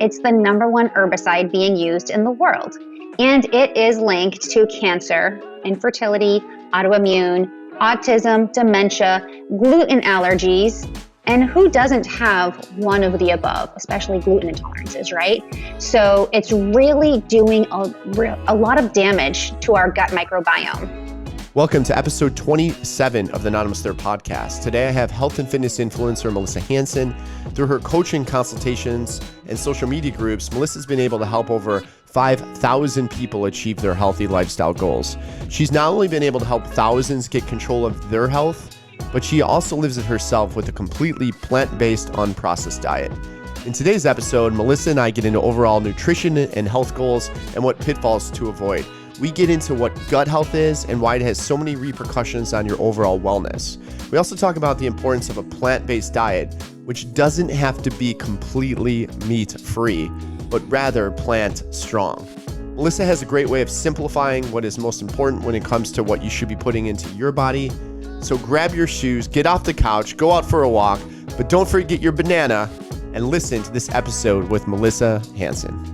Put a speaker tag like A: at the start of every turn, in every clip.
A: It's the number one herbicide being used in the world. And it is linked to cancer, infertility, autoimmune, autism, dementia, gluten allergies, and who doesn't have one of the above, especially gluten intolerances, right? So it's really doing a lot of damage to our gut microbiome.
B: Welcome to episode 27 of the Anonymous There podcast. Today I have health and fitness influencer Melissa Hanson. Through her coaching, consultations, and social media groups, Melissa's been able to help over 5,000 people achieve their healthy lifestyle goals. She's not only been able to help thousands get control of their health, but she also lives it herself with a completely plant-based, unprocessed diet. In today's episode, Melissa and I get into overall nutrition and health goals and what pitfalls to avoid. We get into what gut health is and why it has so many repercussions on your overall wellness. We also talk about the importance of a plant-based diet, which doesn't have to be completely meat-free, but rather plant-strong. Melissa has a great way of simplifying what is most important when it comes to what you should be putting into your body. So grab your shoes, get off the couch, go out for a walk, but don't forget your banana, and listen to this episode with Melissa Hanson.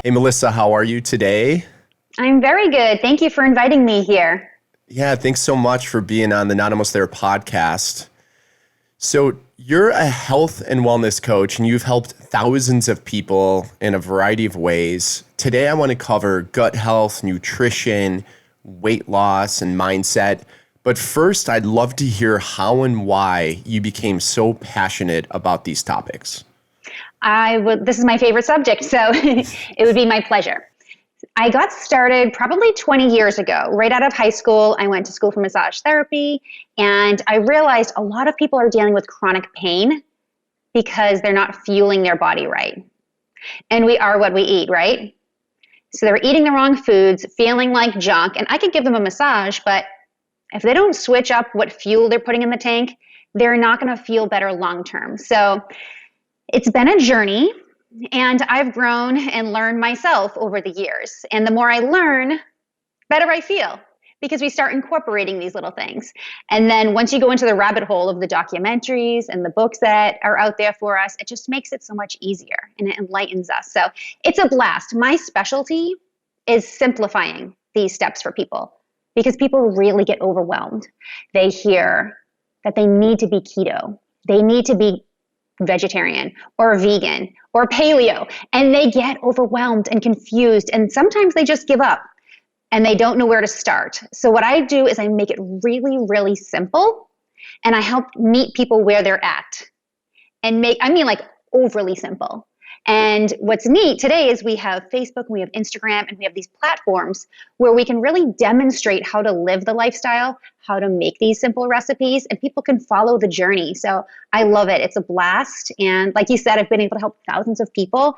B: Hey, Melissa, how are you today?
A: I'm very good. Thank you for inviting me here.
B: Yeah, thanks so much for being on the Anonymous There podcast. So you're a health and wellness coach, and you've helped thousands of people in a variety of ways. Today, I want to cover gut health, nutrition, weight loss, and mindset. But first, I'd love to hear how and why you became so passionate about these topics.
A: This is my favorite subject, so it would be my pleasure. I got started probably 20 years ago. Right out of high school, I went to school for massage therapy, and I realized a lot of people are dealing with chronic pain because they're not fueling their body right. And we are what we eat, right? So they're eating the wrong foods, feeling like junk, and I could give them a massage, but if they don't switch up what fuel they're putting in the tank, they're not going to feel better long term. So it's been a journey, and I've grown and learned myself over the years. And the more I learn, better I feel, because we start incorporating these little things. And then once you go into the rabbit hole of the documentaries and the books that are out there for us, it just makes it so much easier and it enlightens us. So it's a blast. My specialty is simplifying these steps for people because people really get overwhelmed. They hear that they need to be keto. They need to be vegetarian or vegan or paleo, and they get overwhelmed and confused, and sometimes they just give up and they don't know where to start. So what I do is I make it really, really simple, and I help meet people where they're at and like overly simple. And what's neat today is we have Facebook, we have Instagram, and we have these platforms where we can really demonstrate how to live the lifestyle, how to make these simple recipes, and people can follow the journey. So I love it. It's a blast. And like you said, I've been able to help thousands of people,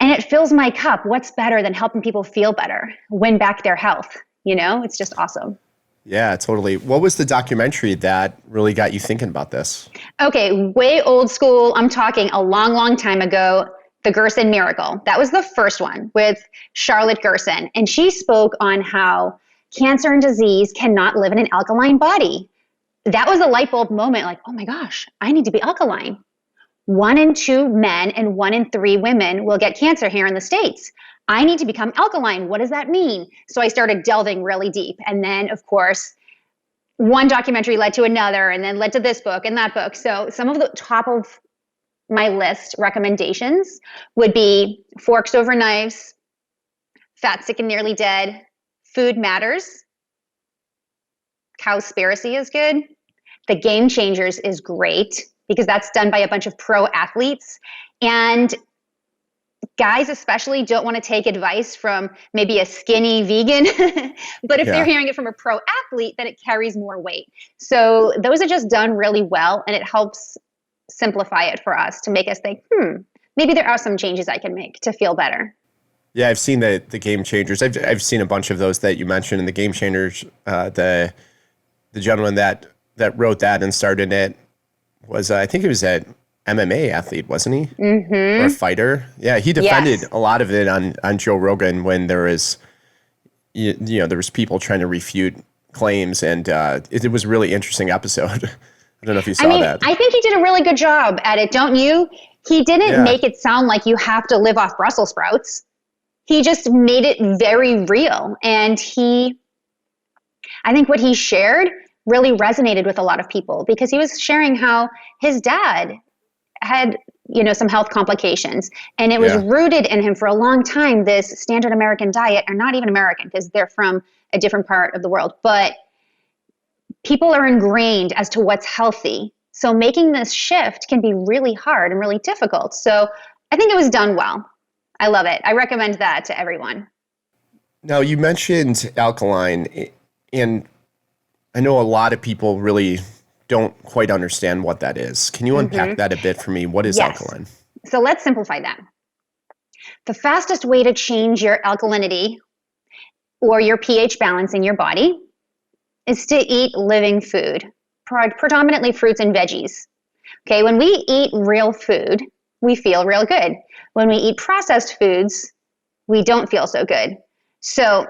A: and it fills my cup. What's better than helping people feel better, win back their health? You know, it's just awesome.
B: Yeah, totally. What was the documentary that really got you thinking about this?
A: Okay, way old school. I'm talking a long, long time ago. The Gerson Miracle. That was the first one with Charlotte Gerson. And she spoke on how cancer and disease cannot live in an alkaline body. That was a light bulb moment, like, oh my gosh, I need to be alkaline. 1 in 2 men and 1 in 3 women will get cancer here in the States. I need to become alkaline. What does that mean? So I started delving really deep. And then, of course, one documentary led to another and then led to this book and that book. So some of the top of my list recommendations would be Forks Over Knives, Fat, Sick, and Nearly Dead, Food Matters, Cowspiracy is good, The Game Changers is great because that's done by a bunch of pro athletes. And guys especially don't want to take advice from maybe a skinny vegan, but if they're hearing it from a pro athlete, then it carries more weight. So those are just done really well, and it helps simplify it for us to make us think, maybe there are some changes I can make to feel better.
B: Yeah, I've seen the Game Changers. I've seen a bunch of those that you mentioned in the Game Changers. The gentleman that wrote that and started it was, I think he was an MMA athlete, wasn't he? Mm-hmm. Or a fighter. Yeah, he defended a lot of it on Joe Rogan when there was there was people trying to refute claims, and it was a really interesting episode. I don't know if you saw that.
A: I think he did a really good job at it, don't you? He didn't make it sound like you have to live off Brussels sprouts. He just made it very real. And I think what he shared really resonated with a lot of people, because he was sharing how his dad had, some health complications, and it was rooted in him for a long time, this standard American diet, or not even American because they're from a different part of the world, but people are ingrained as to what's healthy. So making this shift can be really hard and really difficult. So I think it was done well. I love it. I recommend that to everyone.
B: Now, you mentioned alkaline, and I know a lot of people really don't quite understand what that is. Can you unpack that a bit for me? What is alkaline?
A: So let's simplify that. The fastest way to change your alkalinity or your pH balance in your body is to eat living food, predominantly fruits and veggies. Okay, when we eat real food, we feel real good. When we eat processed foods, we don't feel so good. So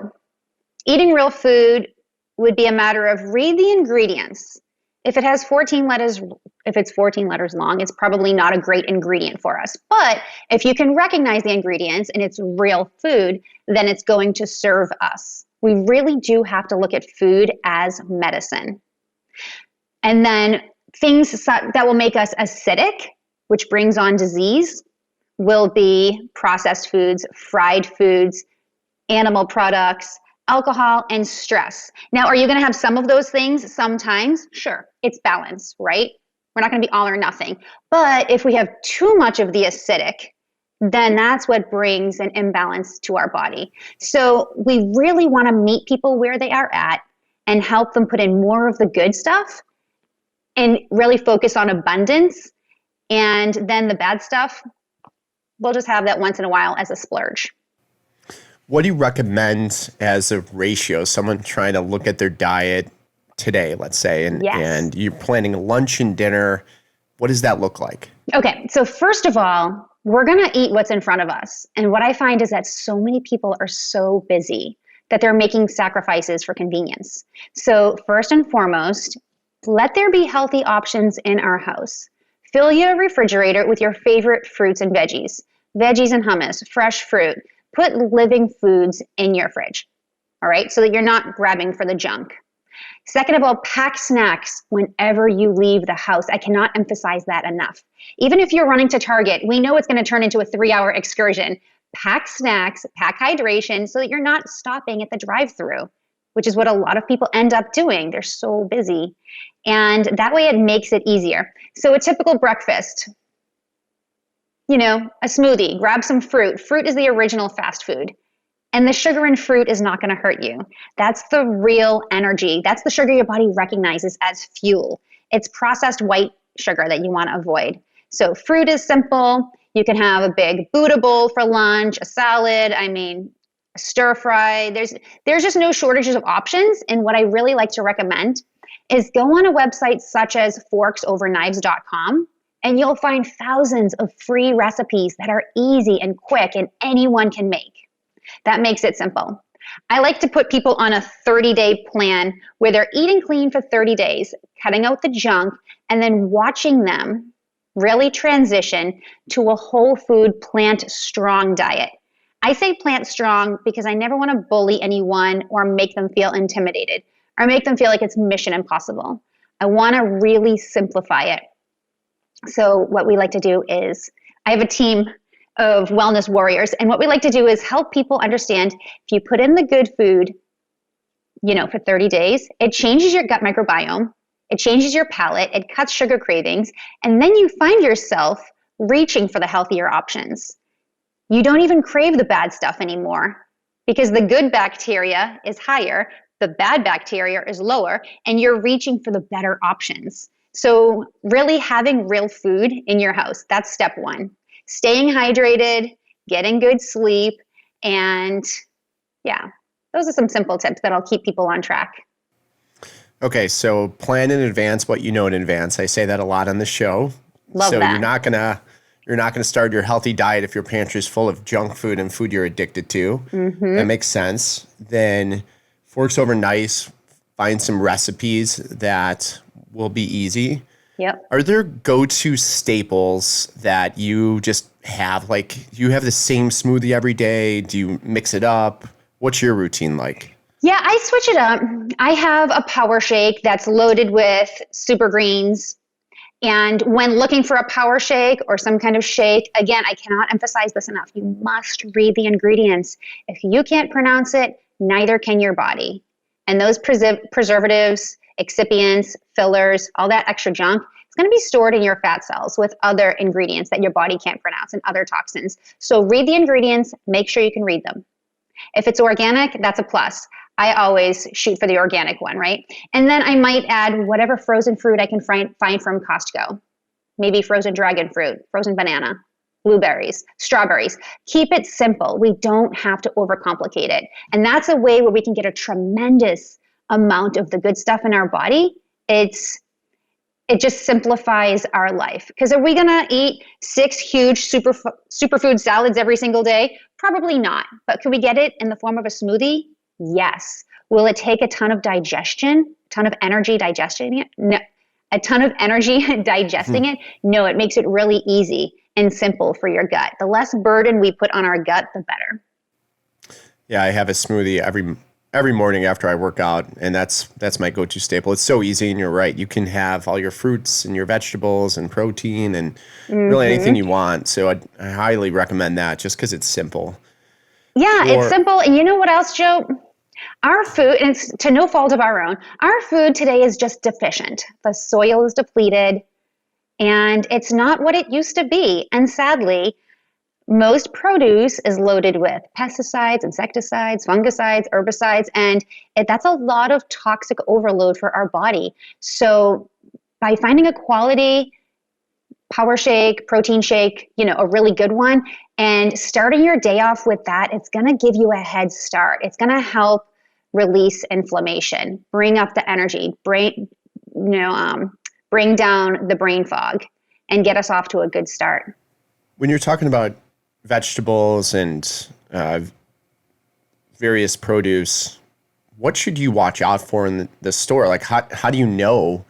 A: eating real food would be a matter of read the ingredients. If it has 14 letters, if it's 14 letters long, it's probably not a great ingredient for us. But if you can recognize the ingredients and it's real food, then it's going to serve us. We really do have to look at food as medicine. And then things that will make us acidic, which brings on disease, will be processed foods, fried foods, animal products, alcohol, and stress. Now, are you going to have some of those things sometimes? Sure, it's balance, right? We're not going to be all or nothing. But if we have too much of the acidic, then that's what brings an imbalance to our body. So we really want to meet people where they are at and help them put in more of the good stuff and really focus on abundance. And then the bad stuff, we'll just have that once in a while as a splurge.
B: What do you recommend as a ratio? Someone trying to look at their diet today, let's say, and you're planning lunch and dinner. What does that look like? Okay,
A: so first of all, we're going to eat what's in front of us. And what I find is that so many people are so busy that they're making sacrifices for convenience. So first and foremost, let there be healthy options in our house. Fill your refrigerator with your favorite fruits and veggies and hummus, fresh fruit. Put living foods in your fridge, all right, so that you're not grabbing for the junk. Second of all, pack snacks whenever you leave the house. I cannot emphasize that enough. Even if you're running to Target, we know it's going to turn into a 3-hour excursion. Pack snacks, pack hydration so that you're not stopping at the drive-thru, which is what a lot of people end up doing. They're so busy. And that way it makes it easier. So a typical breakfast, a smoothie, grab some fruit. Fruit is the original fast food. And the sugar in fruit is not going to hurt you. That's the real energy. That's the sugar your body recognizes as fuel. It's processed white sugar that you want to avoid. So fruit is simple. You can have a big Buddha bowl for lunch, a salad, a stir fry. There's just no shortages of options. And what I really like to recommend is go on a website such as forksoverknives.com. And you'll find thousands of free recipes that are easy and quick and anyone can make. That makes it simple. I like to put people on a 30-day plan where they're eating clean for 30 days, cutting out the junk, and then watching them really transition to a whole food, plant strong diet. I say plant strong because I never want to bully anyone or make them feel intimidated or make them feel like it's mission impossible. I want to really simplify it. So what we like to do is, I have a team of wellness warriors, and what we like to do is help people understand if you put in the good food, for 30 days, it changes your gut microbiome, it changes your palate, it cuts sugar cravings, and then you find yourself reaching for the healthier options. You don't even crave the bad stuff anymore because the good bacteria is higher, the bad bacteria is lower, and you're reaching for the better options. So really having real food in your house, that's step one. Staying hydrated, getting good sleep, and those are some simple tips that'll keep people on track.
B: Okay, so plan in advance what you know in advance. I say that a lot on the show.
A: Love that.
B: So you're not You're not going to start your healthy diet if your pantry is full of junk food and food you're addicted to. That makes sense. Then forks over knives, find some recipes that will be easy.
A: Yep.
B: Are there go-to staples that you just have? Like, you have the same smoothie every day? Do you mix it up? What's your routine like?
A: Yeah, I switch it up. I have a power shake that's loaded with super greens. And when looking for a power shake or some kind of shake, again, I cannot emphasize this enough. You must read the ingredients. If you can't pronounce it, neither can your body. And those preservatives, excipients, fillers, all that extra junk, it's going to be stored in your fat cells with other ingredients that your body can't pronounce and other toxins. So read the ingredients, make sure you can read them. If it's organic, that's a plus. I always shoot for the organic one, right? And then I might add whatever frozen fruit I can find from Costco. Maybe frozen dragon fruit, frozen banana, blueberries, strawberries. Keep it simple. We don't have to overcomplicate it. And that's a way where we can get a tremendous amount of the good stuff in our body. It just simplifies our life. Because are we going to eat 6 huge superfood salads every single day? Probably not. But can we get it in the form of a smoothie? Yes. Will it take a ton of digestion, a ton of energy digesting it? No. A ton of energy digesting it? No, it makes it really easy and simple for your gut. The less burden we put on our gut, the better.
B: Yeah, I have a smoothie every morning after I work out, and that's my go-to staple. It's so easy, and you're right. You can have all your fruits and your vegetables and protein and really anything you want. So I highly recommend that just because it's simple.
A: Yeah, it's simple. And you know what else, Joe? Our food, and it's to no fault of our own, our food today is just deficient. The soil is depleted, and it's not what it used to be. And sadly, most produce is loaded with pesticides, insecticides, fungicides, herbicides, and that's a lot of toxic overload for our body. So by finding a quality power shake, protein shake, a really good one, and starting your day off with that, it's going to give you a head start. It's going to help release inflammation, bring up the energy, bring down the brain fog, and get us off to a good start.
B: When you're talking about vegetables and various produce, what should you watch out for in the store? Like, how do you know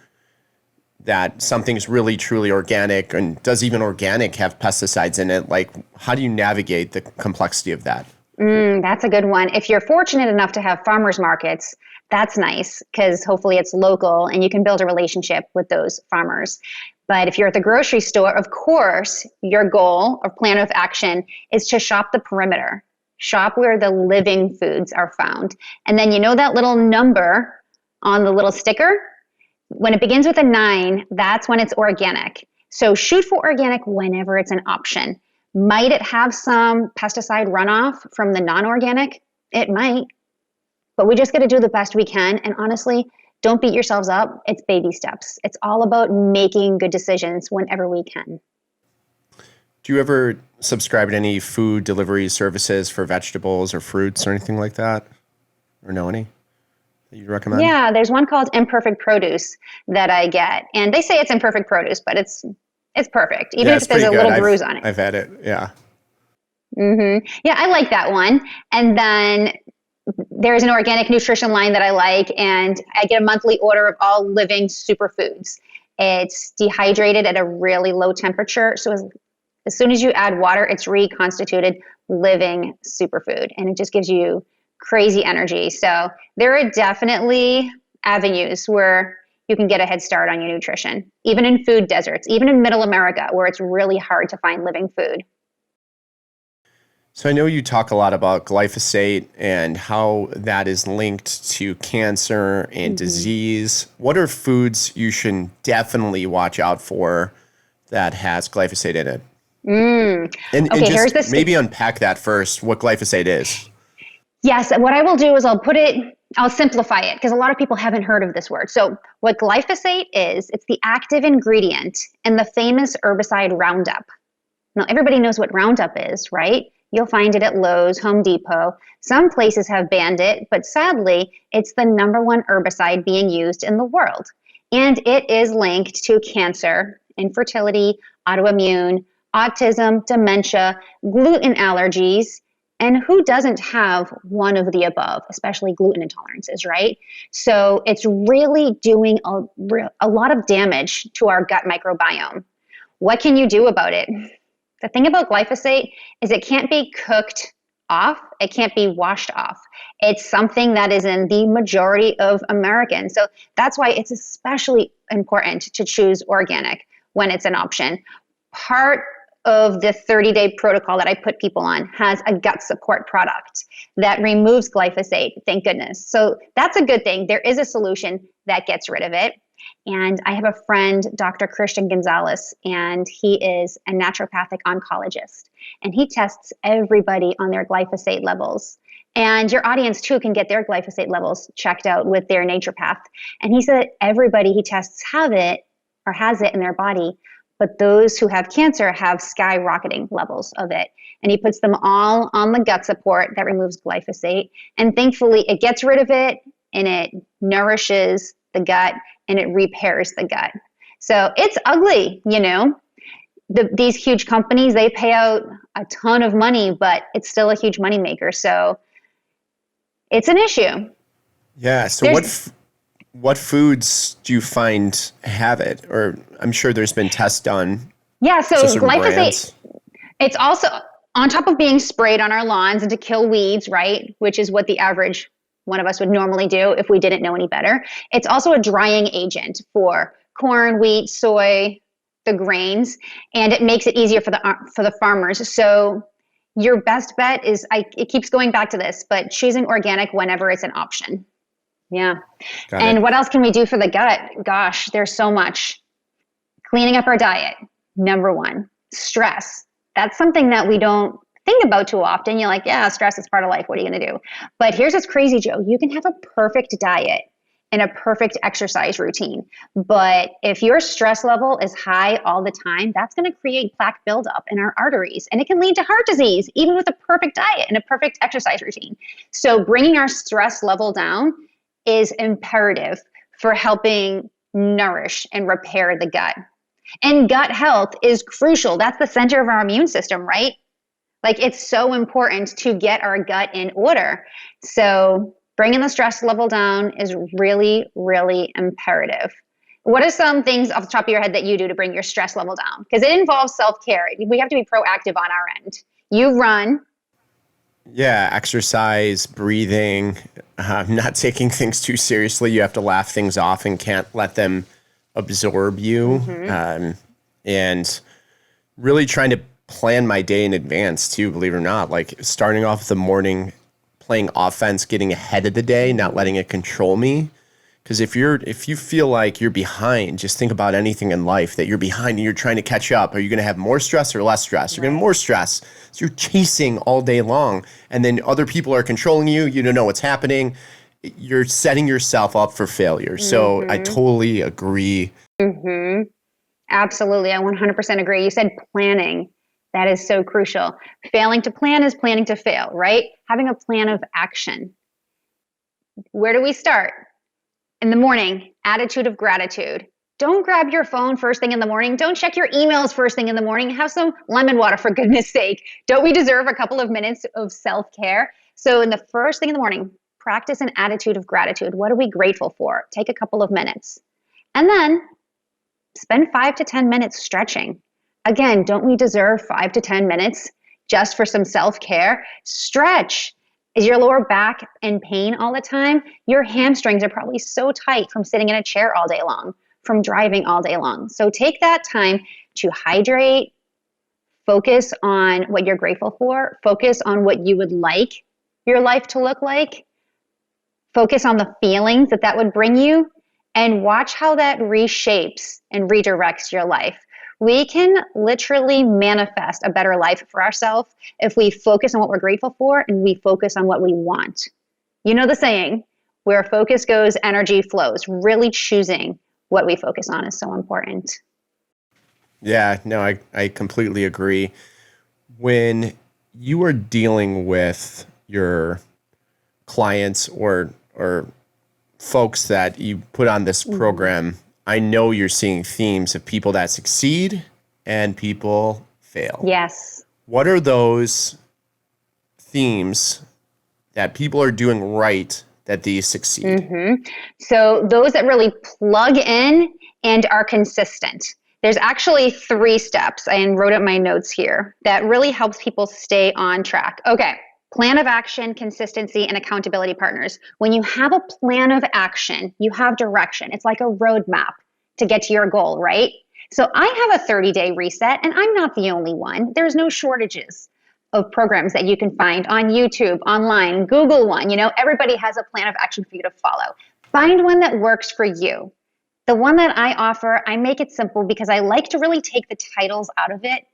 B: that something's really truly organic, and does even organic have pesticides in it? Like, how do you navigate the complexity of that?
A: That's a good one. If you're fortunate enough to have farmers markets, that's nice because hopefully it's local and you can build a relationship with those farmers. But if you're at the grocery store, of course, your goal or plan of action is to shop the perimeter. Shop where the living foods are found. And then that little number on the little sticker? When it begins with a 9, that's when it's organic. So shoot for organic whenever it's an option. Might it have some pesticide runoff from the non-organic? It might. But we just got to do the best we can. And honestly, don't beat yourselves up. It's baby steps. It's all about making good decisions whenever we can.
B: Do you ever subscribe to any food delivery services for vegetables or fruits or anything like that? Or know any that you'd recommend?
A: Yeah, there's one called Imperfect Produce that I get. And they say it's imperfect produce, but it's perfect, even if there's a little bruise on it.
B: I've had it, yeah.
A: Yeah, I like that one. And then there's an organic nutrition line that I like, and I get a monthly order of all living superfoods. It's dehydrated at a really low temperature. So as soon as you add water, it's reconstituted living superfood, and it just gives you crazy energy. So there are definitely avenues where you can get a head start on your nutrition, even in food deserts, even in middle America, where it's really hard to find living food.
B: So I know you talk a lot about glyphosate and how that is linked to cancer and disease. What are foods you should definitely watch out for that has glyphosate in it? And just maybe unpack that first, what glyphosate is.
A: Yes, what I will do is I'll simplify it because a lot of people haven't heard of this word. So what glyphosate is, it's the active ingredient in the famous herbicide Roundup. Now, everybody knows what Roundup is, right? You'll find it at Lowe's, Home Depot. Some places have banned it, but sadly, it's the #1 herbicide being used in the world. And it is linked to cancer, infertility, autoimmune, autism, dementia, gluten allergies, and who doesn't have one of the above, especially gluten intolerances, right? So it's really doing a lot of damage to our gut microbiome. What can you do about it? The thing about glyphosate is it can't be cooked off. It can't be washed off. It's something that is in the majority of Americans. So that's why it's especially important to choose organic when it's an option. Part of the 30-day protocol that I put people on has a gut support product that removes glyphosate, thank goodness. So that's a good thing. There is a solution that gets rid of it. And I have a friend, Dr. Christian Gonzalez, and he is a naturopathic oncologist. And he tests everybody on their glyphosate levels. And your audience, too, can get their glyphosate levels checked out with their naturopath. And he said everybody he tests have it or has it in their body, but those who have cancer have skyrocketing levels of it. And he puts them all on the gut support that removes glyphosate. And thankfully, it gets rid of it and it nourishes the gut and it repairs the gut. So it's ugly, you know. These huge companies, they pay out a ton of money, but it's still a huge moneymaker. So it's an issue.
B: Yeah. So what foods do you find have it? Or I'm sure there's been tests done.
A: Yeah. So glyphosate, it's also on top of being sprayed on our lawns and to kill weeds, right? Which is what the average one of us would normally do if we didn't know any better. It's also a drying agent for corn, wheat, soy, the grains, and it makes it easier for the farmers. So your best bet is, it keeps going back to this, but choosing organic whenever it's an option. Yeah. And what else can we do for the gut? Gosh, there's so much. Cleaning up our diet, number one. Stress. That's something that we don't think about too often. You're like, yeah, stress is part of life. What are you going to do? But here's what's crazy, Joe. You can have a perfect diet and a perfect exercise routine. But if your stress level is high all the time, that's going to create plaque buildup in our arteries. And it can lead to heart disease, even with a perfect diet and a perfect exercise routine. So bringing our stress level down is imperative for helping nourish and repair the gut. And gut health is crucial. That's the center of our immune system, right? Like, it's so important to get our gut in order. So bringing the stress level down is really, really imperative. What are some things off the top of your head that you do to bring your stress level down? Because it involves self-care. We have to be proactive on our end. You run.
B: Yeah, exercise, breathing, not taking things too seriously. You have to laugh things off and can't let them absorb you. And really trying to plan my day in advance too, believe it or not. Like starting off the morning, playing offense, getting ahead of the day, not letting it control me. Because if you feel like you're behind, just think about anything in life that you're behind and you're trying to catch up. Are you going to have more stress or less stress? You're going to have more stress. So you're chasing all day long. And then other people are controlling you. You don't know what's happening. You're setting yourself up for failure. So I totally agree.
A: Absolutely. I 100% agree. You said planning. That is so crucial. Failing to plan is planning to fail, right? Having a plan of action. Where do we start? In the morning, attitude of gratitude. Don't grab your phone first thing in the morning. Don't check your emails first thing in the morning. Have some lemon water, for goodness sake. Don't we deserve a couple of minutes of self-care? So in the first thing in the morning, practice an attitude of gratitude. What are we grateful for? Take a couple of minutes. And then spend 5 to 10 minutes stretching. Again, don't we deserve 5 to 10 minutes just for some self-care? Stretch. Is your lower back in pain all the time? Your hamstrings are probably so tight from sitting in a chair all day long, from driving all day long. So take that time to hydrate, focus on what you're grateful for, focus on what you would like your life to look like, focus on the feelings that would bring you, and watch how that reshapes and redirects your life. We can literally manifest a better life for ourselves if we focus on what we're grateful for and we focus on what we want. You know the saying, where focus goes, energy flows. Really choosing what we focus on is so important.
B: Yeah, no, I completely agree. When you are dealing with your clients or folks that you put on this program, I know you're seeing themes of people that succeed and people fail.
A: Yes.
B: What are those themes that people are doing right that these succeed?
A: Mm-hmm. So those that really plug in and are consistent. There's actually 3 steps. I wrote up my notes here that really helps people stay on track. Okay. Plan of action, consistency, and accountability partners. When you have a plan of action, you have direction. It's like a roadmap to get to your goal, right? So I have a 30-day reset, and I'm not the only one. There's no shortages of programs that you can find on YouTube, online, Google one. Everybody has a plan of action for you to follow. Find one that works for you. The one that I offer, I make it simple because I like to really take the titles out of it.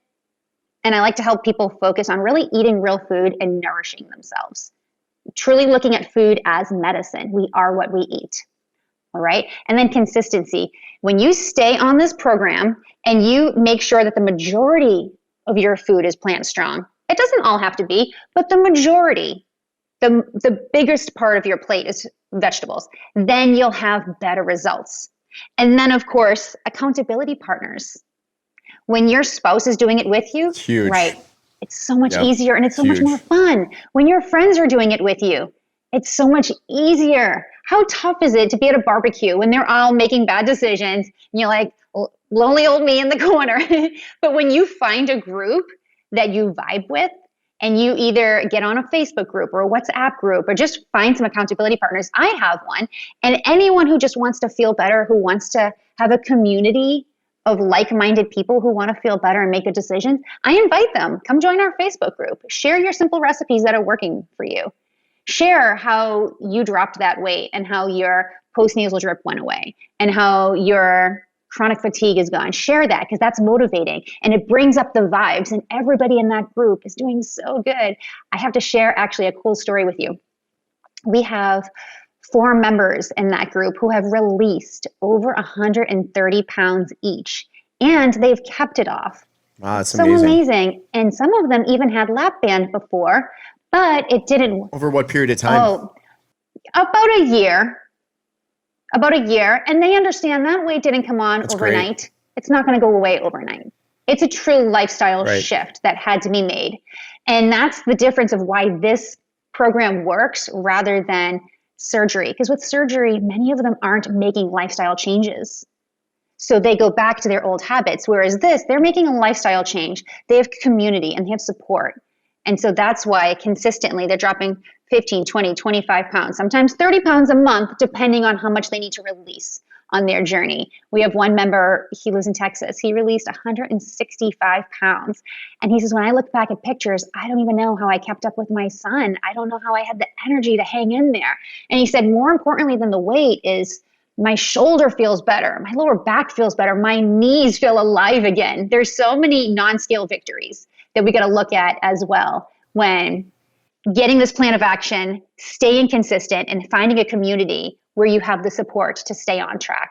A: And I like to help people focus on really eating real food and nourishing themselves. Truly looking at food as medicine. We are what we eat. All right. And then consistency. When you stay on this program and you make sure that the majority of your food is plant strong, it doesn't all have to be, but the majority, the biggest part of your plate is vegetables, then you'll have better results. And then, of course, accountability partners. When your spouse is doing it with you,
B: It's huge.
A: right? It's so much easier and it's so much more fun. When your friends are doing it with you, it's so much easier. How tough is it to be at a barbecue when they're all making bad decisions and you're like, lonely old me in the corner? But when you find a group that you vibe with and you either get on a Facebook group or a WhatsApp group or just find some accountability partners, I have one. And anyone who just wants to feel better, who wants to have a community of like-minded people who want to feel better and make good decisions, I invite them. Come join our Facebook group. Share your simple recipes that are working for you. Share how you dropped that weight and how your post-nasal drip went away and how your chronic fatigue is gone. Share that because that's motivating and it brings up the vibes and everybody in that group is doing so good. I have to share actually a cool story with you. We have 4 members in that group who have released over 130 pounds each, and they've kept it off.
B: Wow, that's
A: so amazing. And some of them even had lap band before, but it didn't.
B: Over what period of time?
A: Oh, about a year. And they understand that weight didn't come on
B: That's
A: overnight.
B: Great.
A: It's not going to go away overnight. It's a true lifestyle shift that had to be made. And that's the difference of why this program works rather than surgery. Because with surgery, many of them aren't making lifestyle changes. So they go back to their old habits. Whereas this, they're making a lifestyle change. They have community and they have support. And so that's why consistently they're dropping 15, 20, 25 pounds, sometimes 30 pounds a month, depending on how much they need to release on their journey. We have one member, he lives in Texas. He released 165 pounds. And he says, when I look back at pictures, I don't even know how I kept up with my son. I don't know how I had the energy to hang in there. And he said, more importantly than the weight is my shoulder feels better. My lower back feels better. My knees feel alive again. There's so many non-scale victories that we got to look at as well when getting this plan of action, staying consistent, and finding a community where you have the support to stay on track.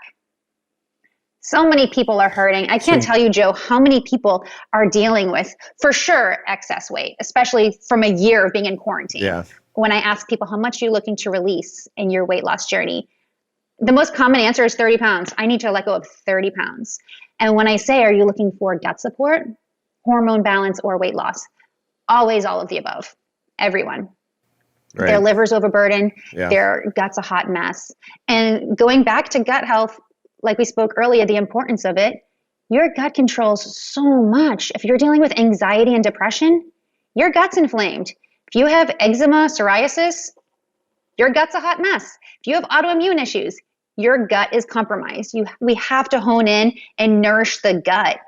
A: So many people are hurting. I can't tell you, Joe, how many people are dealing with, for sure, excess weight, especially from a year of being in quarantine.
B: Yeah.
A: When I ask people, how much are you looking to release in your weight loss journey? The most common answer is 30 pounds. I need to let go of 30 pounds. And when I say, are you looking for gut support, hormone balance, or weight loss? Always all of the above. Everyone. Right. Their liver's overburdened. Yeah. Their gut's a hot mess. And going back to gut health, like we spoke earlier, the importance of it, your gut controls so much. If you're dealing with anxiety and depression, your gut's inflamed. If you have eczema, psoriasis, your gut's a hot mess. If you have autoimmune issues, your gut is compromised. We have to hone in and nourish the gut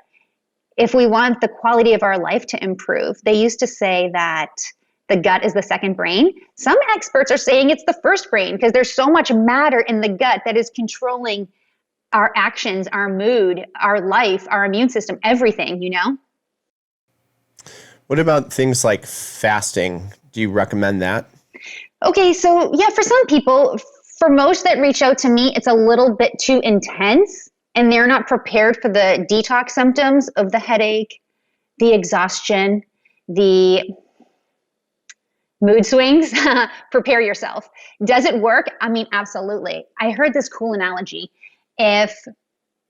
A: if we want the quality of our life to improve. They used to say that the gut is the second brain. Some experts are saying it's the first brain because there's so much matter in the gut that is controlling our actions, our mood, our life, our immune system, everything,
B: What about things like fasting? Do you recommend that?
A: Okay, so yeah, for some people, for most that reach out to me, it's a little bit too intense and they're not prepared for the detox symptoms of the headache, the exhaustion, the mood swings. Prepare yourself. Does it work? I mean, absolutely. I heard this cool analogy. If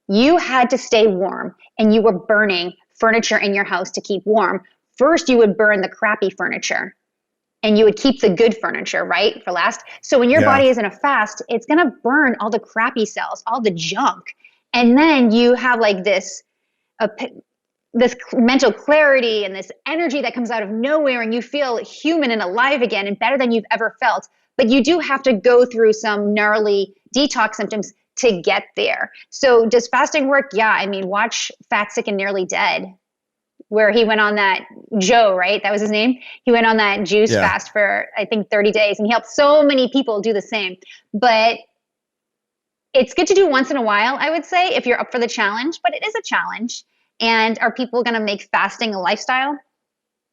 A: you had to stay warm and you were burning furniture in your house to keep warm, first you would burn the crappy furniture and you would keep the good furniture, right, for last. So when your body is in a fast, it's going to burn all the crappy cells, all the junk. And then you have like this mental clarity and this energy that comes out of nowhere, and you feel human and alive again and better than you've ever felt. But you do have to go through some gnarly detox symptoms to get there. So does fasting work? Yeah. I mean, watch Fat, Sick, and Nearly Dead, where he went on that, Joe, right? That was his name. He went on that juice fast for, I think, 30 days, and he helped so many people do the same. But it's good to do once in a while, I would say, if you're up for the challenge, but it is a challenge. And are people going to make fasting a lifestyle?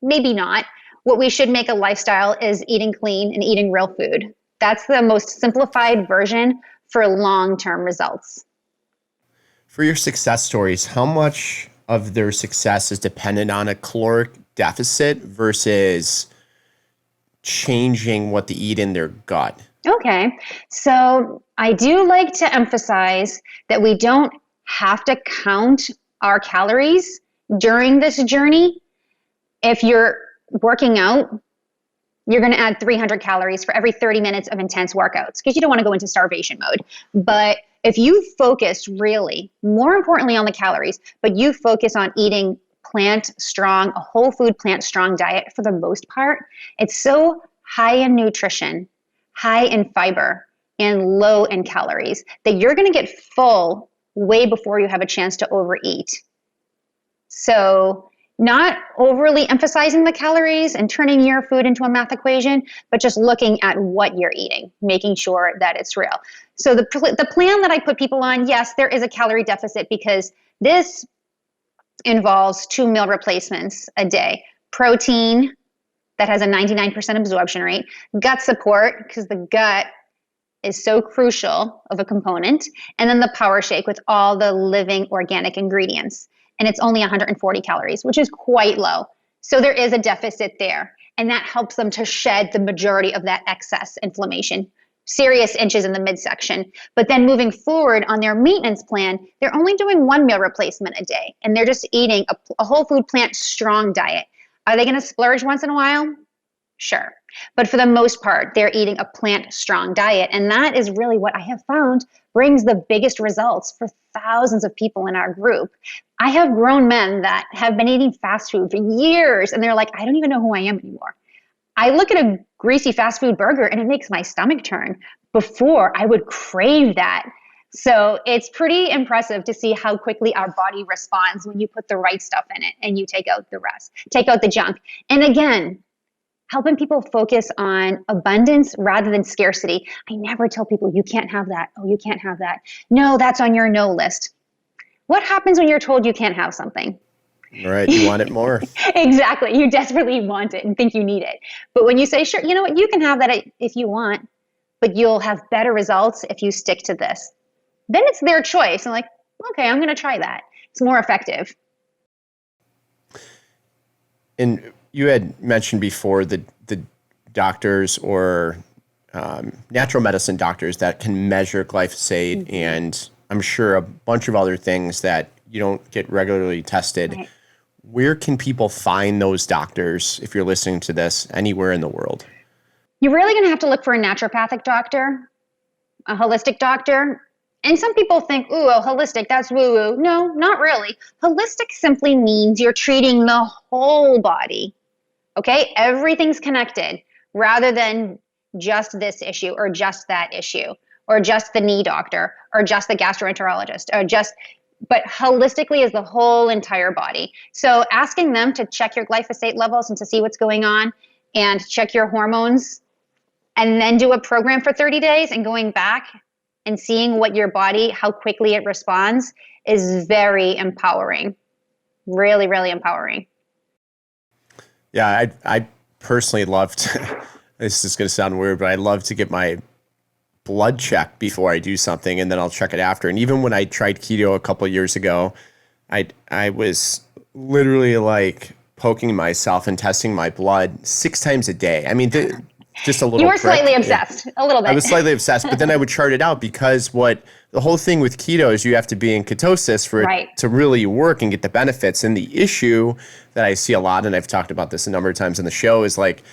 A: Maybe not. What we should make a lifestyle is eating clean and eating real food. That's the most simplified version for long-term results.
B: For your success stories, how much of their success is dependent on a caloric deficit versus changing what they eat in their gut?
A: Okay. So I do like to emphasize that we don't have to count our calories during this journey. If you're working out, you're going to add 300 calories for every 30 minutes of intense workouts because you don't want to go into starvation mode. But if you focus really, more importantly on the calories, but you focus on eating plant strong, a whole food plant strong diet for the most part, it's so high in nutrition, high in fiber, and low in calories that you're going to get full way before you have a chance to overeat. So not overly emphasizing the calories and turning your food into a math equation, but just looking at what you're eating, making sure that it's real. So the plan that I put people on, yes, there is a calorie deficit because this involves 2 meal replacements a day. Protein that has a 99% absorption rate, gut support, because the gut is so crucial of a component, and then the power shake with all the living organic ingredients. And it's only 140 calories, which is quite low. So there is a deficit there. And that helps them to shed the majority of that excess inflammation, serious inches in the midsection. But then moving forward on their maintenance plan, they're only doing 1 meal replacement a day. And they're just eating a whole food plant strong diet. Are they going to splurge once in a while? Sure. But for the most part, they're eating a plant strong diet. And that is really what I have found brings the biggest results for thousands of people in our group. I have grown men that have been eating fast food for years, and they're like, I don't even know who I am anymore. I look at a greasy fast food burger and it makes my stomach turn. Before, I would crave that. So it's pretty impressive to see how quickly our body responds when you put the right stuff in it and you take out the rest, take out the junk. And again, helping people focus on abundance rather than scarcity. I never tell people, you can't have that. Oh, you can't have that. No, that's on your no list. What happens when you're told you can't have something?
B: Right. You want it more.
A: Exactly. You desperately want it and think you need it. But when you say, sure, you know what, you can have that if you want, but you'll have better results if you stick to this. Then it's their choice. I'm like, okay, I'm going to try that. It's more effective.
B: And you had mentioned before the doctors or natural medicine doctors that can measure glyphosate and I'm sure a bunch of other things that you don't get regularly tested. Right. Where can people find those doctors if you're listening to this anywhere in the world?
A: You're really going to have to look for a naturopathic doctor, a holistic doctor. And some people think, ooh, holistic, that's woo-woo. No, not really. Holistic simply means you're treating the whole body. Okay? Everything's connected rather than just this issue or just that issue or just the knee doctor or just the gastroenterologist or but holistically is the whole entire body. So asking them to check your glyphosate levels and to see what's going on and check your hormones and then do a program for 30 days and going back and seeing what your body, how quickly it responds is very empowering. Really, really empowering.
B: Yeah, I personally love to, this is going to sound weird, but I love to get my blood checked before I do something and then I'll check it after. And even when I tried keto a couple of years ago, I was literally like poking myself and testing my blood 6 times a day. I mean, just a little
A: You were
B: prick.
A: slightly obsessed, a little bit.
B: I was slightly obsessed, but then I would chart it out because what the whole thing with keto is you have to be in ketosis for it to really work and get the benefits. And the issue that I see a lot, and I've talked about this a number of times on the show, is like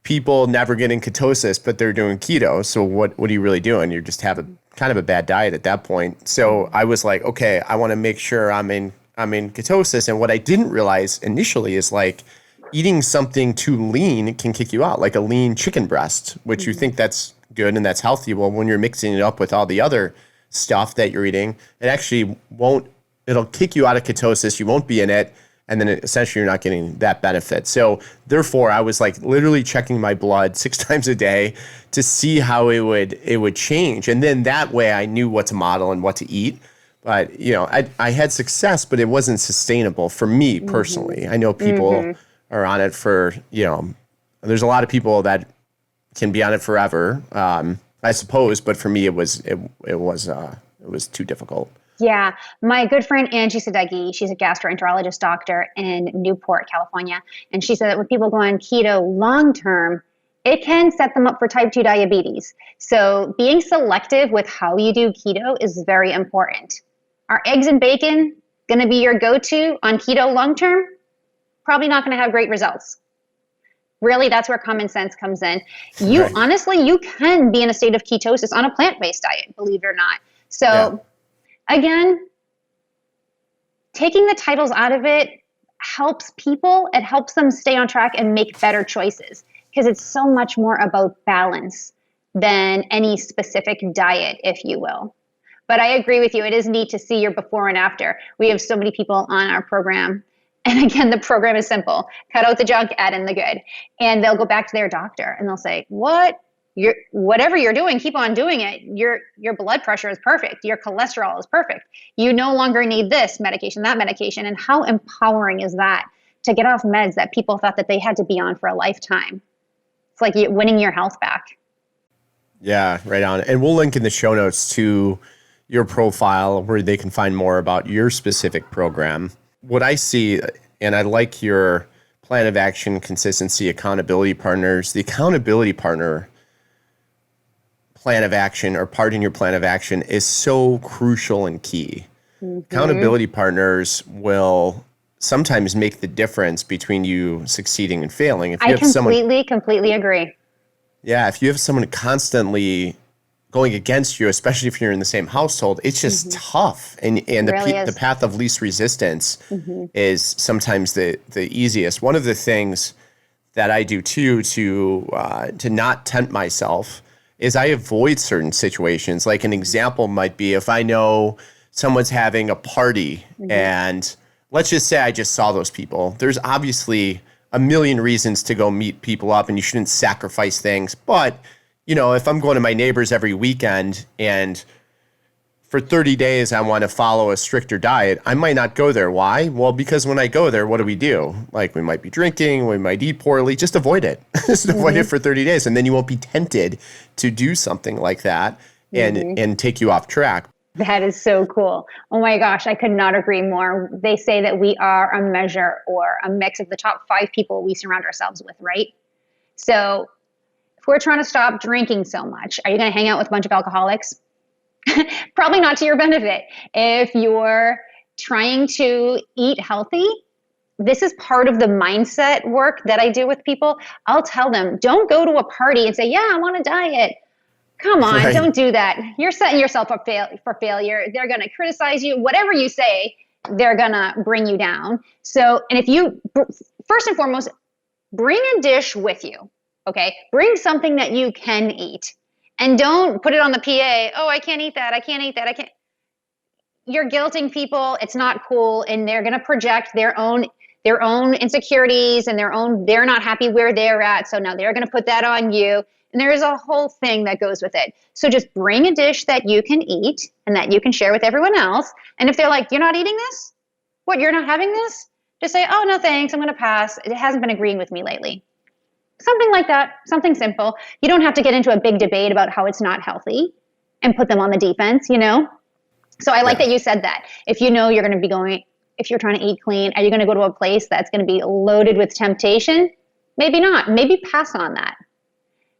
B: people never get in ketosis, but they're doing keto. So what are you really doing? You just have a kind of a bad diet at that point. So I was like, okay, I want to make sure I'm in ketosis. And what I didn't realize initially is like eating something too lean can kick you out, like a lean chicken breast, which you think that's good and that's healthy. Well, when you're mixing it up with all the other stuff that you're eating, it actually it'll kick you out of ketosis. You won't be in it. And then essentially you're not getting that benefit. So therefore I was like literally checking my blood 6 times a day to see how it would change. And then that way I knew what to model and what to eat. But I had success, but it wasn't sustainable for me personally. I know people are on it for, there's a lot of people that can be on it forever, I suppose. But for me, it was too difficult.
A: Yeah. My good friend, Angie Sadeghi, she's a gastroenterologist doctor in Newport, California. And she said that when people go on keto long-term, it can set them up for type 2 diabetes. So being selective with how you do keto is very important. Are eggs and bacon going to be your go-to on keto long-term? Probably not going to have great results. Really, that's where common sense comes in. Honestly, you can be in a state of ketosis on a plant-based diet, believe it or not. So again, taking the titles out of it helps people. It helps them stay on track and make better choices because it's so much more about balance than any specific diet, if you will. But I agree with you. It is neat to see your before and after. We have so many people on our program. And again, the program is simple. Cut out the junk, add in the good. And they'll go back to their doctor and they'll say, whatever you're doing, keep on doing it. Your blood pressure is perfect. Your cholesterol is perfect. You no longer need this medication, that medication. And how empowering is that to get off meds that people thought that they had to be on for a lifetime? It's like winning your health back.
B: Yeah, right on. And we'll link in the show notes to your profile where they can find more about your specific program. What I see, and I like your plan of action, consistency, accountability partners. The accountability partner plan of action or part in your plan of action is so crucial and key. Accountability partners will sometimes make the difference between you succeeding and failing. If you
A: completely agree.
B: Yeah, if you have someone constantly going against you, especially if you're in the same household, it's just tough. And the path of least resistance is sometimes the easiest. One of the things that I do too to not tempt myself is I avoid certain situations. Like an example might be if I know someone's having a party and let's just say I just saw those people. There's obviously a million reasons to go meet people up and you shouldn't sacrifice things. But if I'm going to my neighbors every weekend and for 30 days I want to follow a stricter diet, I might not go there. Why? Well, because when I go there, what do? Like we might be drinking, we might eat poorly. Just avoid it. Just avoid it for 30 days. And then you won't be tempted to do something like that and take you off track.
A: That is so cool. Oh my gosh, I could not agree more. They say that we are a measure or a mix of the top 5 people we surround ourselves with, right? So if we're trying to stop drinking so much, are you going to hang out with a bunch of alcoholics? Probably not to your benefit. If you're trying to eat healthy, this is part of the mindset work that I do with people. I'll tell them, don't go to a party and say, yeah, I want a diet. Come on, don't do that. You're setting yourself up for failure. They're going to criticize you. Whatever you say, they're going to bring you down. So, and if you, first and foremost, bring a dish with you. Okay, bring something that you can eat and don't put it on the PA. Oh, I can't eat that. I can't eat that. I can't. You're guilting people. It's not cool. And they're going to project their own insecurities and they're not happy where they're at. So now they're going to put that on you. And there's a whole thing that goes with it. So just bring a dish that you can eat and that you can share with everyone else. And if they're like, you're not eating this? What, you're not having this? Just say, oh, no, thanks. I'm going to pass. It hasn't been agreeing with me lately. Something like that, something simple. You don't have to get into a big debate about how it's not healthy and put them on the defense, So I like that you said that. If you're going to be going, if you're trying to eat clean, are you going to go to a place that's going to be loaded with temptation? Maybe not. Maybe pass on that.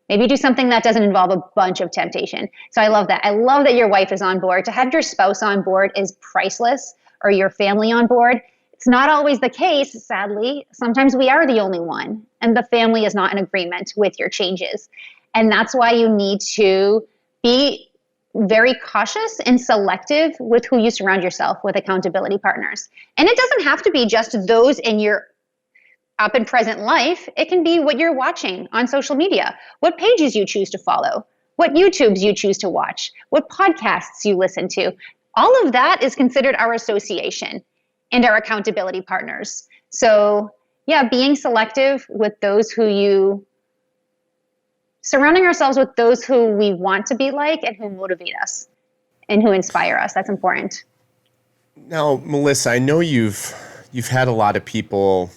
A: Maybe do something that doesn't involve a bunch of temptation. So I love that. I love that your wife is on board. To have your spouse on board is priceless, or your family on board. It's not always the case, sadly. Sometimes we are the only one, and the family is not in agreement with your changes. And that's why you need to be very cautious and selective with who you surround yourself with accountability partners. And it doesn't have to be just those in your up and present life. It can be what you're watching on social media, what pages you choose to follow, what YouTubes you choose to watch, what podcasts you listen to. All of that is considered our association and our accountability partners. So yeah, being selective with those who you, surrounding ourselves with those who we want to be like and who motivate us and who inspire us. That's important.
B: Now, Melissa, I know you've had a lot of people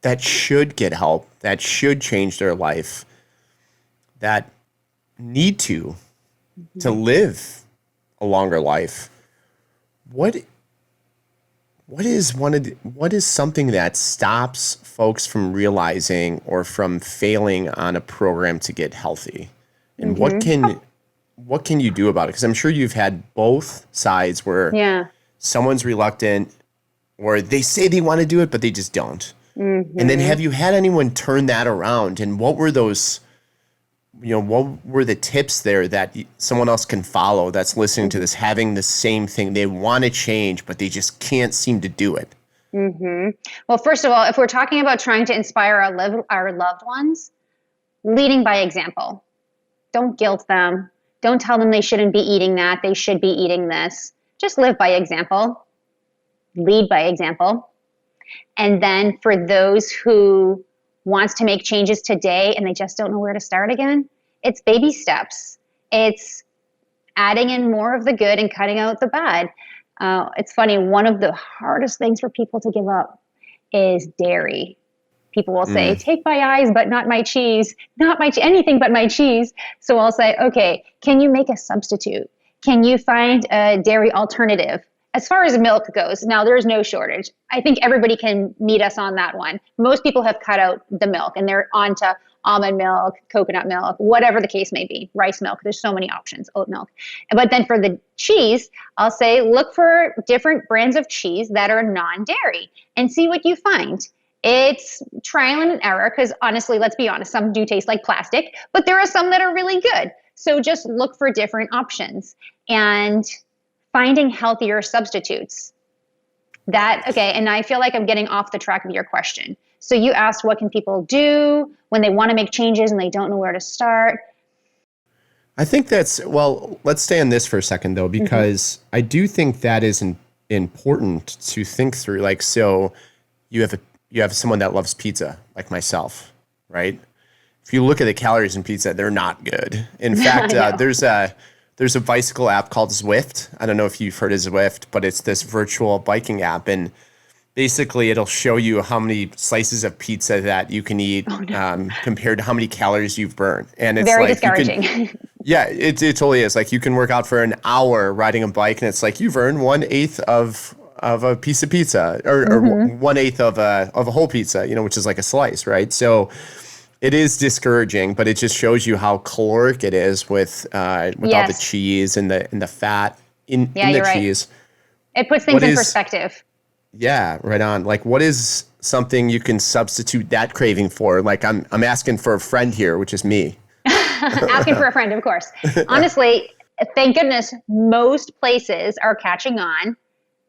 B: that should get help, that should change their life, that need to live a longer life. What is something that stops folks from realizing or from failing on a program to get healthy? And what can you do about it? Because I'm sure you've had both sides where someone's reluctant or they say they want to do it, but they just don't. And then have you had anyone turn that around? And what were those, what were the tips there that someone else can follow that's listening to this, having the same thing? They want to change, but they just can't seem to do it.
A: Well, first of all, if we're talking about trying to inspire our loved ones, leading by example. Don't guilt them. Don't tell them they shouldn't be eating that. They should be eating this. Just live by example. Lead by example. And then for those who wants to make changes today and they just don't know where to start again, it's baby steps. It's adding in more of the good and cutting out the bad. It's funny, one of the hardest things for people to give up is dairy. People will say, take my eyes, but not my cheese, anything but my cheese. So I'll say, okay, can you make a substitute? Can you find a dairy alternative? As far as milk goes, now there's no shortage. I think everybody can meet us on that one. Most people have cut out the milk and they're onto almond milk, coconut milk, whatever the case may be, rice milk. There's so many options, oat milk. But then for the cheese, I'll say look for different brands of cheese that are non-dairy and see what you find. It's trial and error because honestly, let's be honest, some do taste like plastic, but there are some that are really good. So just look for different options and finding healthier substitutes. And I feel like I'm getting off the track of your question. So you asked, what can people do when they want to make changes and they don't know where to start?
B: I think let's stay on this for a second though, because I do think that is important to think through. Like, so you have someone that loves pizza, like myself, right? If you look at the calories in pizza, they're not good. In fact, there's a bicycle app called Zwift. I don't know if you've heard of Zwift, but it's this virtual biking app. And basically it'll show you how many slices of pizza that you can eat compared to how many calories you've burned. And it's
A: very discouraging.
B: It totally is. Like you can work out for an hour riding a bike and it's like you've earned 1/8 of a piece of pizza or 1/8 of a whole pizza, which is like a slice, right? So it is discouraging, but it just shows you how caloric it is with all the cheese and the fat in the cheese.
A: Right. It puts things in perspective.
B: Yeah, right on. Like, what is something you can substitute that craving for? Like, I'm asking for a friend here, which is me.
A: Asking for a friend, of course. Honestly, thank goodness most places are catching on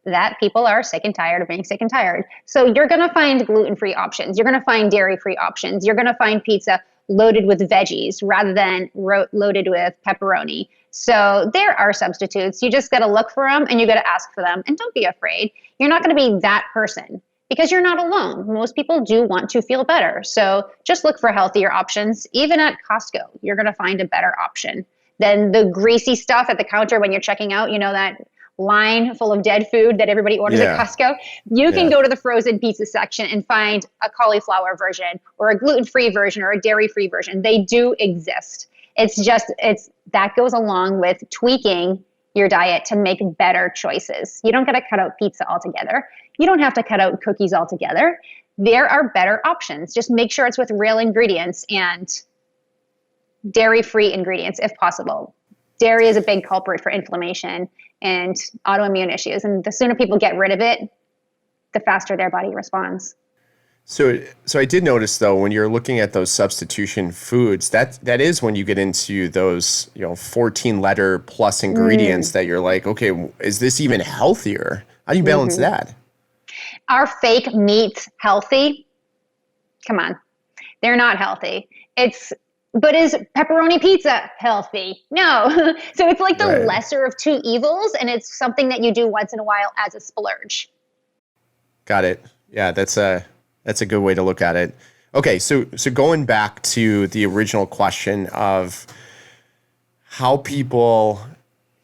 A: that people are sick and tired of being sick and tired. So you're going to find gluten-free options. You're going to find dairy-free options. You're going to find pizza loaded with veggies rather than loaded with pepperoni. So there are substitutes. You just got to look for them and you got to ask for them. And don't be afraid. You're not going to be that person because you're not alone. Most people do want to feel better. So just look for healthier options. Even at Costco, you're going to find a better option than the greasy stuff at the counter when you're checking out, that line full of dead food that everybody orders at Costco. You can go to the frozen pizza section and find a cauliflower version or a gluten-free version or a dairy-free version. They do exist. That goes along with tweaking your diet to make better choices. You don't got to cut out pizza altogether. You don't have to cut out cookies altogether. There are better options. Just make sure it's with real ingredients and dairy-free ingredients if possible. Dairy is a big culprit for inflammation and autoimmune issues. And the sooner people get rid of it, the faster their body responds.
B: So I did notice though, when you're looking at those substitution foods, that is when you get into those, 14 letter plus ingredients that you're like, okay, is this even healthier? How do you balance that?
A: Are fake meats healthy? Come on. They're not healthy. But is pepperoni pizza healthy? No. So it's like the lesser of two evils, and it's something that you do once in a while as a splurge.
B: Got it. Yeah, that's a good way to look at it. Okay, so going back to the original question of how people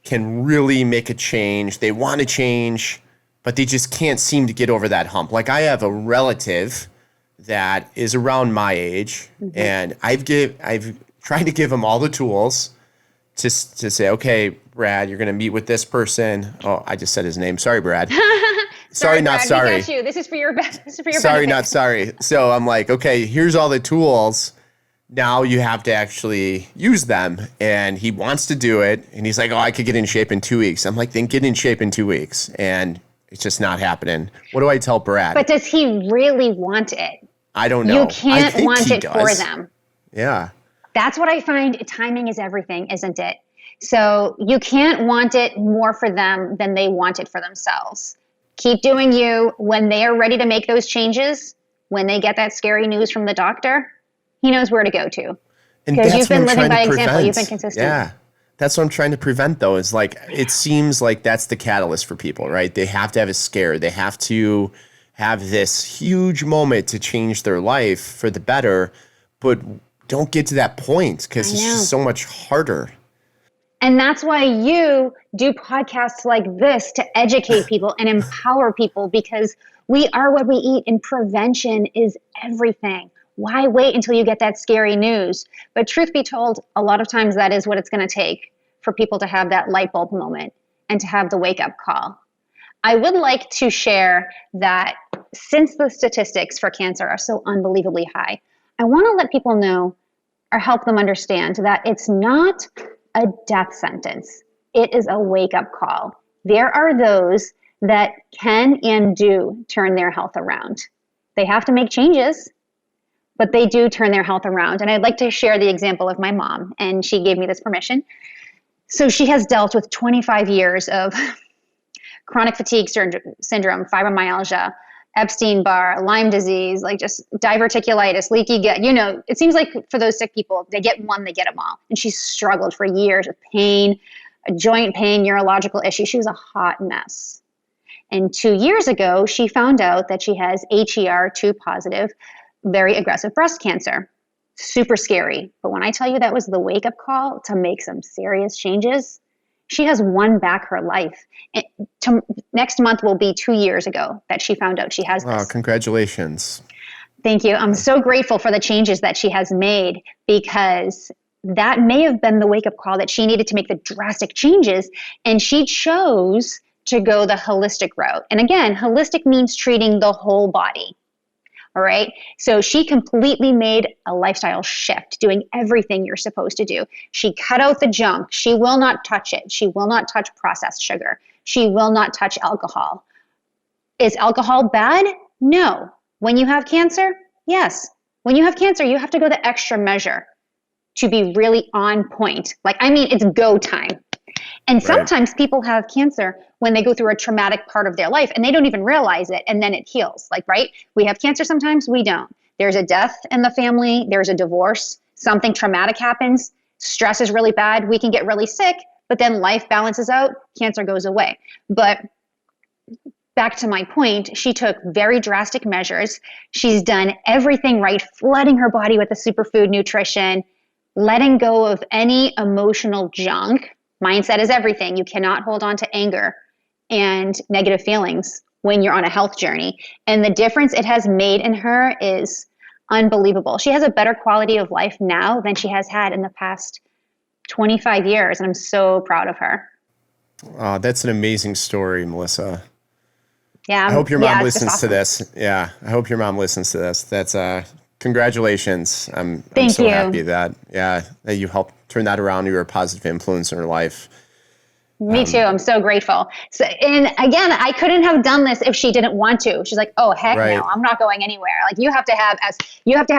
B: can really make a change, they want to change, but they just can't seem to get over that hump. Like I have a relative that is around my age, and I've tried to give him all the tools to say, okay, Brad, you're going to meet with this person. Oh, I just said his name. Sorry, Brad. Sorry, not
A: Brad,
B: sorry.
A: We got you. This is for your
B: Sorry,
A: benefit.
B: not sorry. So I'm like, okay, here's all the tools. Now you have to actually use them. And he wants to do it. And he's like, oh, I could get in shape in 2 weeks. I'm like, then get in shape in 2 weeks. And it's just not happening. What do I tell Brad?
A: But does he really want it?
B: I don't know.
A: You can't want it for them.
B: Yeah.
A: That's what I find. Timing is everything, isn't it? So you can't want it more for them than they want it for themselves. Keep doing you. When they are ready to make those changes, when they get that scary news from the doctor, he knows where to go to. Because you've been living by example. You've been consistent.
B: Yeah. That's what I'm trying to prevent, though, is like, it seems like that's the catalyst for people, right? They have to have a scare. They have to have this huge moment to change their life for the better, but don't get to that point because it's just so much harder.
A: And that's why you do podcasts like this to educate people and empower people, because we are what we eat, and prevention is everything. Why wait until you get that scary news? But truth be told, a lot of times that is what it's going to take for people to have that light bulb moment and to have the wake up call. I would like to share that since the statistics for cancer are so unbelievably high, I want to let people know or help them understand that it's not a death sentence. It is a wake-up call. There are those that can and do turn their health around. They have to make changes, but they do turn their health around. And I'd like to share the example of my mom, and she gave me this permission. So she has dealt with 25 years of chronic fatigue syndrome, fibromyalgia, Epstein-Barr, Lyme disease, like just diverticulitis, leaky gut. It seems like for those sick people, they get one, they get them all. And she's struggled for years with pain, joint pain, neurological issues. She was a hot mess. And 2 years ago, she found out that she has HER2 positive, very aggressive breast cancer. Super scary. But when I tell you that was the wake-up call to make some serious changes, she has won back her life. Next month will be 2 years ago that she found out she has this.
B: Wow, congratulations.
A: Thank you. I'm so grateful for the changes that she has made, because that may have been the wake-up call that she needed to make the drastic changes. And she chose to go the holistic route. And again, holistic means treating the whole body. All right. So she completely made a lifestyle shift, doing everything you're supposed to do. She cut out the junk. She will not touch it. She will not touch processed sugar. She will not touch alcohol. Is alcohol bad? No. When you have cancer? Yes. When you have cancer, you have to go the extra measure to be really on point. It's go time. And sometimes people have cancer when they go through a traumatic part of their life and they don't even realize it, and then it heals. We have cancer sometimes, we don't. There's a death in the family, there's a divorce, something traumatic happens, stress is really bad, we can get really sick, but then life balances out, cancer goes away. But back to my point, she took very drastic measures. She's done everything right, flooding her body with the superfood nutrition, letting go of any emotional junk. Mindset is everything. You cannot hold on to anger and negative feelings when you're on a health journey. And the difference it has made in her is unbelievable. She has a better quality of life now than she has had in the past 25 years. And I'm so proud of her.
B: That's an amazing story, Melissa.
A: Yeah.
B: I hope your mom listens to this. Yeah. I hope your mom listens to this. That's Congratulations. I'm
A: Thank
B: so
A: you.
B: happy that you helped turn that around. You were a positive influence in her life.
A: Me too. I'm so grateful. So, and again, I couldn't have done this if she didn't want to. She's like, "Oh, heck
B: Right.
A: no, I'm not going anywhere." Like you have to have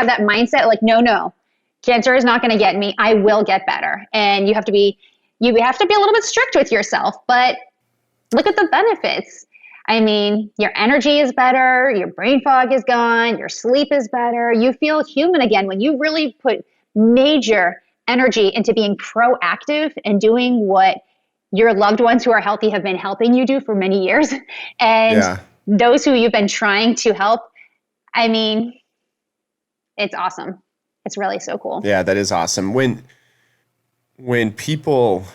A: that mindset. Like, no, cancer is not going to get me. I will get better. And you have to be a little bit strict with yourself, but look at the benefits. I mean, your energy is better, your brain fog is gone, your sleep is better. You feel human again when you really put major energy into being proactive and doing what your loved ones who are healthy have been helping you do for many years. And
B: Yeah.
A: those who you've been trying to help. I mean, it's awesome. It's really so cool.
B: Yeah, that is awesome. When people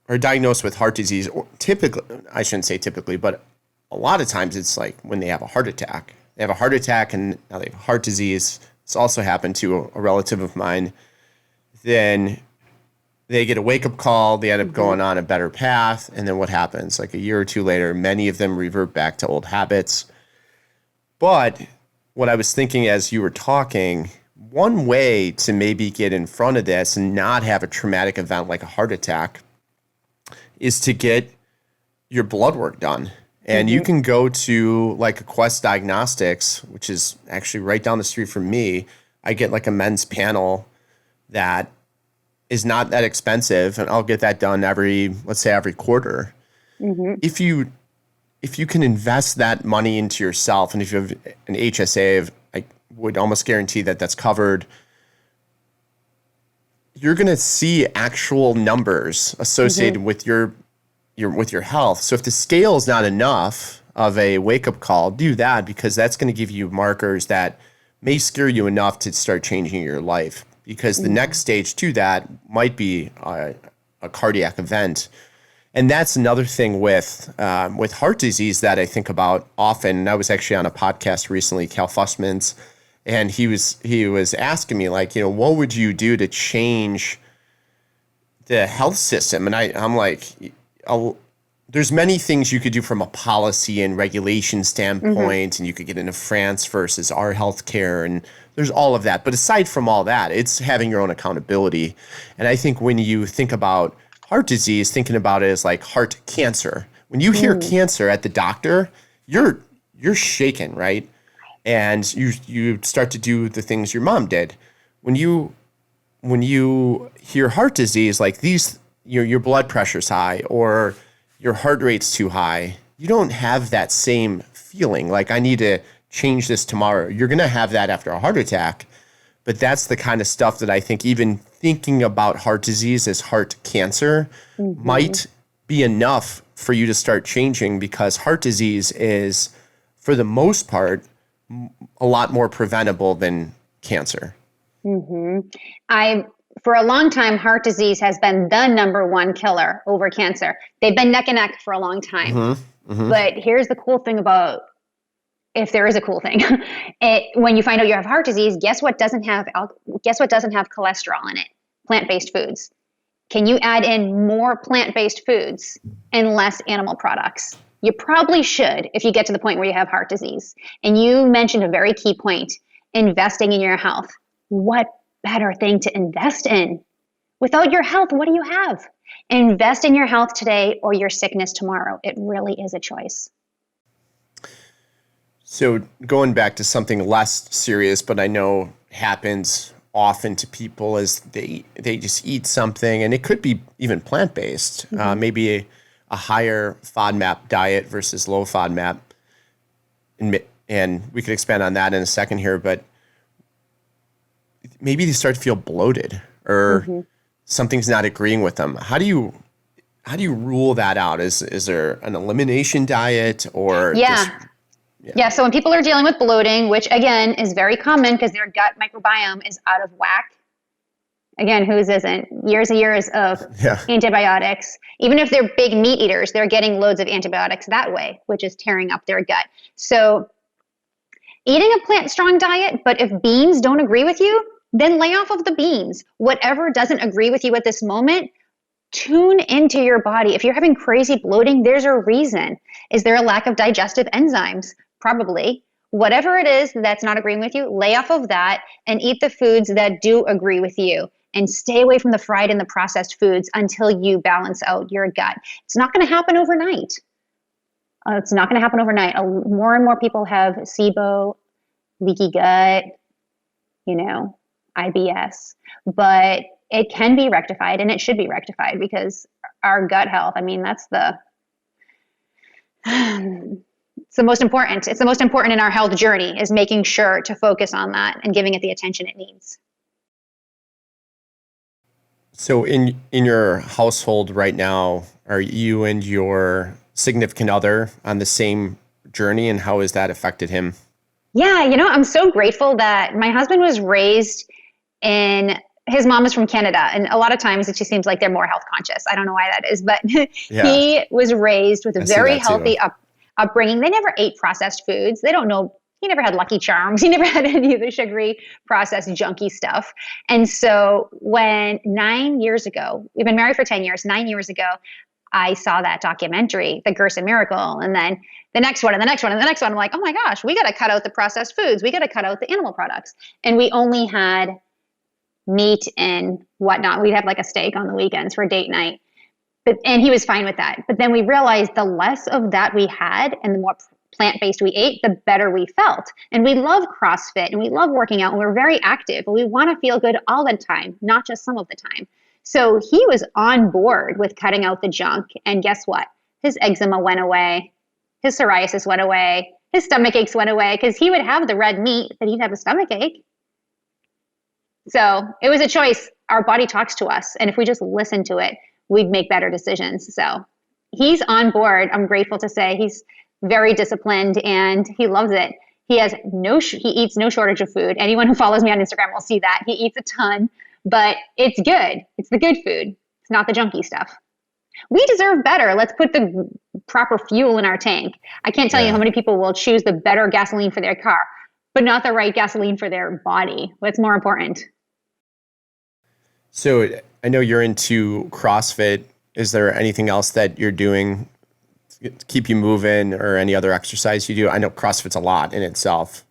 B: are diagnosed with heart disease, or typically, I shouldn't say typically, but a lot of times it's like when they have a heart attack. They have a heart attack and now they have heart disease. It's also happened to a relative of mine. Then they get a wake-up call, they end up going on a better path, and then what happens? Like a year or two later, many of them revert back to old habits. But what I was thinking as you were talking, one way to maybe get in front of this and not have a traumatic event like a heart attack is to get your blood work done. And you can go to like a Quest Diagnostics, which is actually right down the street from me. I get like a men's panel that is not that expensive, and I'll get that done every quarter. If you can invest that money into yourself, and if you have an HSA, I would almost guarantee that that's covered. You're going to see actual numbers associated with your health. So if the scale is not enough of a wake-up call, do that, because that's going to give you markers that may scare you enough to start changing your life. Because the next stage to that might be a cardiac event. And that's another thing with heart disease that I think about often. And I was actually on a podcast recently, Cal Fussman's, and he was asking me, like, what would you do to change the health system? And I'm like, there's many things you could do from a policy and regulation standpoint, and you could get into France versus our healthcare, and there's all of that. But aside from all that, it's having your own accountability. And I think when you think about heart disease, thinking about it as like heart cancer. When you hear cancer at the doctor, you're shaken, right? And you start to do the things your mom did. When you hear heart disease, like your blood pressure's high or your heart rate's too high, you don't have that same feeling like I need to change this tomorrow. You're going to have that after a heart attack. But that's the kind of stuff that I think even thinking about heart disease as heart cancer might be enough for you to start changing, because heart disease is, for the most part, a lot more preventable than cancer.
A: For a long time, heart disease has been the number one killer over cancer. They've been neck and neck for a long time. But here's the cool thing about, if there is a cool thing, when you find out you have heart disease, guess what doesn't have cholesterol in it? Plant-based foods. Can you add in more plant-based foods and less animal products? You probably should if you get to the point where you have heart disease. And you mentioned a very key point, investing in your health. What better thing to invest in? Without your health, what do you have? Invest in your health today or your sickness tomorrow. It really is a choice.
B: So going back to something less serious, but I know happens often to people, is they just eat something, and it could be even plant-based, maybe a higher FODMAP diet versus low FODMAP. And we could expand on that in a second here, but maybe they start to feel bloated or something's not agreeing with them. How do you rule that out? Is there an elimination diet or
A: Yeah, so when people are dealing with bloating, which again is very common because their gut microbiome is out of whack. Again, whose isn't? Years and years of antibiotics. Even if they're big meat eaters, they're getting loads of antibiotics that way, which is tearing up their gut. So eating a plant-strong diet, but if beans don't agree with you, then lay off of the beans. Whatever doesn't agree with you at this moment, tune into your body. If you're having crazy bloating, there's a reason. Is there a lack of digestive enzymes? Probably. Whatever it is that's not agreeing with you, lay off of that and eat the foods that do agree with you. And stay away from the fried and the processed foods until you balance out your gut. It's not going to happen overnight. It's not going to happen overnight. More and more people have SIBO, leaky gut, IBS, but it can be rectified and it should be rectified because our gut health, that's it's the most important. It's the most important in our health journey, is making sure to focus on that and giving it the attention it needs.
B: So in your household right now, are you and your significant other on the same journey, and how has that affected him?
A: Yeah, I'm so grateful that my husband was raised his mom is from Canada, and a lot of times it just seems like they're more health conscious. I don't know why that is, but he was raised with a very healthy upbringing. They never ate processed foods. They don't know. He never had Lucky Charms. He never had any of the sugary, processed, junky stuff. And so when 9 years ago, we've been married for 10 years, 9 years ago, I saw that documentary, The Gerson Miracle, and then the next one and the next one and the next one. I'm like, oh my gosh, we got to cut out the processed foods. We got to cut out the animal products. And we only had meat and whatnot. We'd have like a steak on the weekends for date night. And he was fine with that. But then we realized the less of that we had and the more plant-based we ate, the better we felt. And we love CrossFit and we love working out and we're very active. But we want to feel good all the time, not just some of the time. So he was on board with cutting out the junk. And guess what? His eczema went away. His psoriasis went away. His stomach aches went away because he would have the red meat, but he'd have a stomach ache. So it was a choice. Our body talks to us. And if we just listen to it, we'd make better decisions. So he's on board. I'm grateful to say he's very disciplined and he loves it. He eats no shortage of food. Anyone who follows me on Instagram will see that. He eats a ton, but it's good. It's the good food. It's not the junky stuff. We deserve better. Let's put the proper fuel in our tank. I can't tell you how many people will choose the better gasoline for their car, but not the right gasoline for their body. What's more important?
B: So I know you're into CrossFit. Is there anything else that you're doing to keep you moving, or any other exercise you do? I know CrossFit's a lot in itself.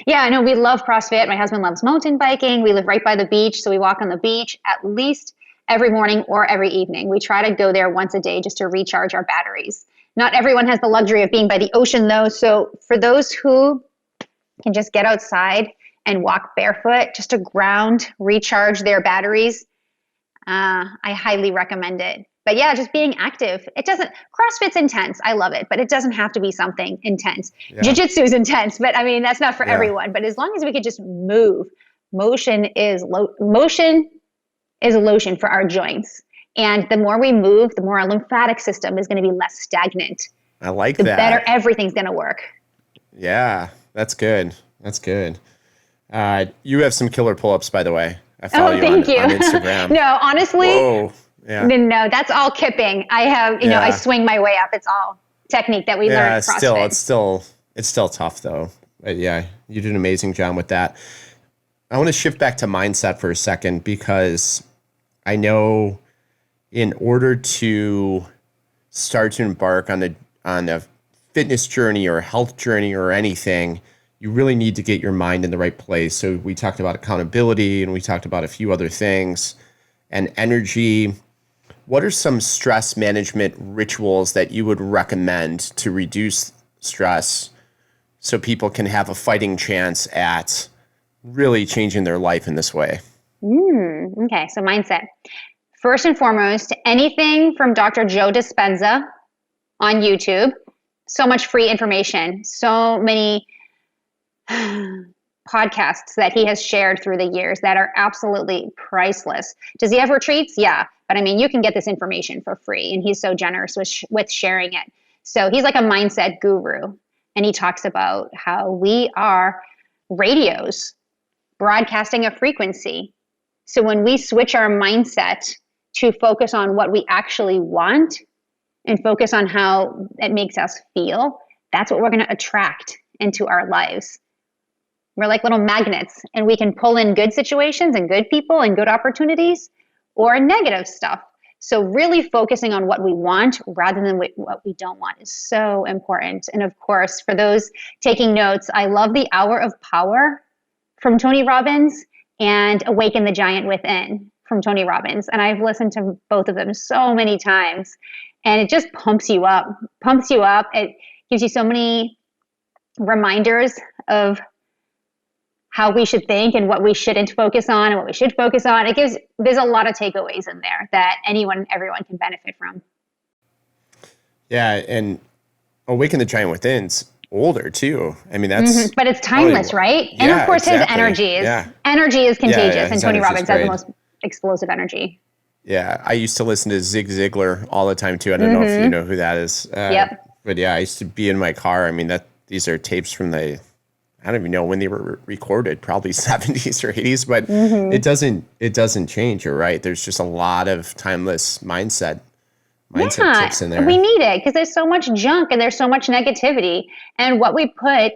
A: Yeah, I know we love CrossFit. My husband loves mountain biking. We live right by the beach, so we walk on the beach at least every morning or every evening. We try to go there once a day just to recharge our batteries. Not everyone has the luxury of being by the ocean though. So for those who can just get outside and walk barefoot just to ground, recharge their batteries, I highly recommend it. But yeah, just being active. CrossFit's intense. I love it, but it doesn't have to be something intense. Yeah. Jiu-jitsu is intense, but that's not for everyone. But as long as we could just move, motion is lotion for our joints. And the more we move, the more our lymphatic system is going to be less stagnant.
B: I like
A: that.
B: The
A: better everything's going to work.
B: Yeah, that's good. That's good. You have some killer pull-ups, by the way. I follow you on Instagram.
A: No, honestly,
B: whoa. Yeah.
A: No, that's all kipping. I have, I swing my way up. It's all technique that we learned at CrossFit.
B: It's still tough though. But yeah, you did an amazing job with that. I want to shift back to mindset for a second, because I know in order to start to embark on a fitness journey or a health journey or anything, you really need to get your mind in the right place. So we talked about accountability and we talked about a few other things, and energy. What are some stress management rituals that you would recommend to reduce stress so people can have a fighting chance at really changing their life in this way?
A: Okay, so mindset. First and foremost, anything from Dr. Joe Dispenza on YouTube. So much free information, so many podcasts that he has shared through the years that are absolutely priceless. Does he have retreats? Yeah. But you can get this information for free, and he's so generous with sharing it. So he's like a mindset guru, and he talks about how we are radios broadcasting a frequency. So when we switch our mindset to focus on what we actually want and focus on how it makes us feel, that's what we're going to attract into our lives. We're like little magnets, and we can pull in good situations and good people and good opportunities, or negative stuff. So really focusing on what we want rather than what we don't want is so important. And of course, for those taking notes, I love The Hour of Power from Tony Robbins and Awaken the Giant Within from Tony Robbins. And I've listened to both of them so many times, and it just pumps you up. It gives you so many reminders of how we should think and what we shouldn't focus on and what we should focus on. There's a lot of takeaways in there that everyone can benefit from.
B: Yeah. And Awaken the Giant Within's older too. I mean, that's,
A: but it's timeless, right? And of course,
B: exactly.
A: His energy is contagious, and Tony Robbins has the most explosive energy.
B: Yeah. I used to listen to Zig Ziglar all the time too. I don't know if you know who that is.
A: Yep.
B: But yeah, I used to be in my car. I mean, these are tapes from I don't even know when they were recorded, probably 70s or 80s, but it doesn't change. You're right. There's just a lot of timeless mindset tips in there.
A: We need it because there's so much junk and there's so much negativity. And what we put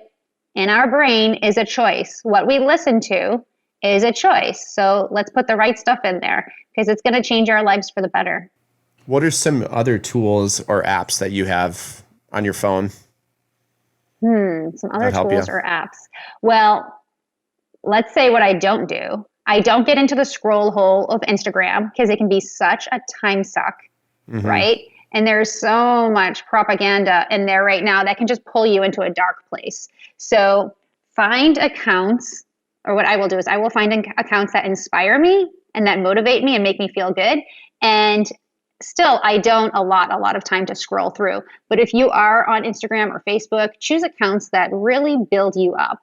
A: in our brain is a choice. What we listen to is a choice. So let's put the right stuff in there because it's going to change our lives for the better.
B: What are some other tools or apps that you have on your phone?
A: Some other tools or apps. Well, let's say what I don't do. I don't get into the scroll hole of Instagram because it can be such a time suck, right? And there's so much propaganda in there right now that can just pull you into a dark place. So find accounts, or what I will do is I will find accounts that inspire me and that motivate me and make me feel good. And still, I don't a lot of time to scroll through. But if you are on Instagram or Facebook, choose accounts that really build you up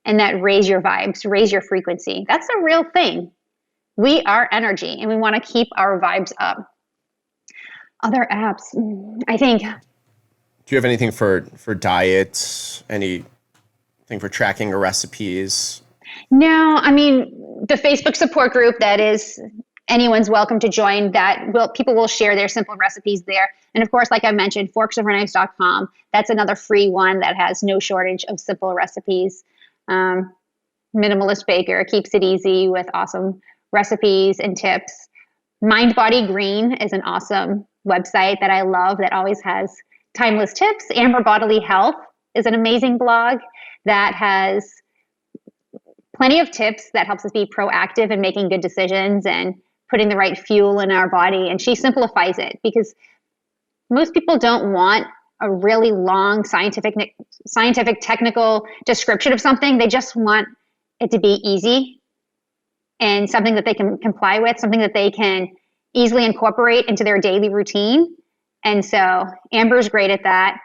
A: and that raise your vibes, raise your frequency. That's a real thing. We are energy, and we want to keep our vibes up. Other apps, I think.
B: Do you have anything for diets? Anything for tracking your recipes?
A: No, I mean, the Facebook support group that is anyone's welcome to join that. People will share their simple recipes there. And of course, like I mentioned, forksofforknives.com. That's another free one that has no shortage of simple recipes. Minimalist Baker keeps it easy with awesome recipes and tips. Mind Body Green is an awesome website that I love that always has timeless tips. Amber Bodily Health is an amazing blog that has plenty of tips that helps us be proactive in making good decisions and putting the right fuel in our body. And she simplifies it because most people don't want a really long scientific technical description of something. They just want it to be easy and something that they can comply with, something that they can easily incorporate into their daily routine. And so Amber's great at that.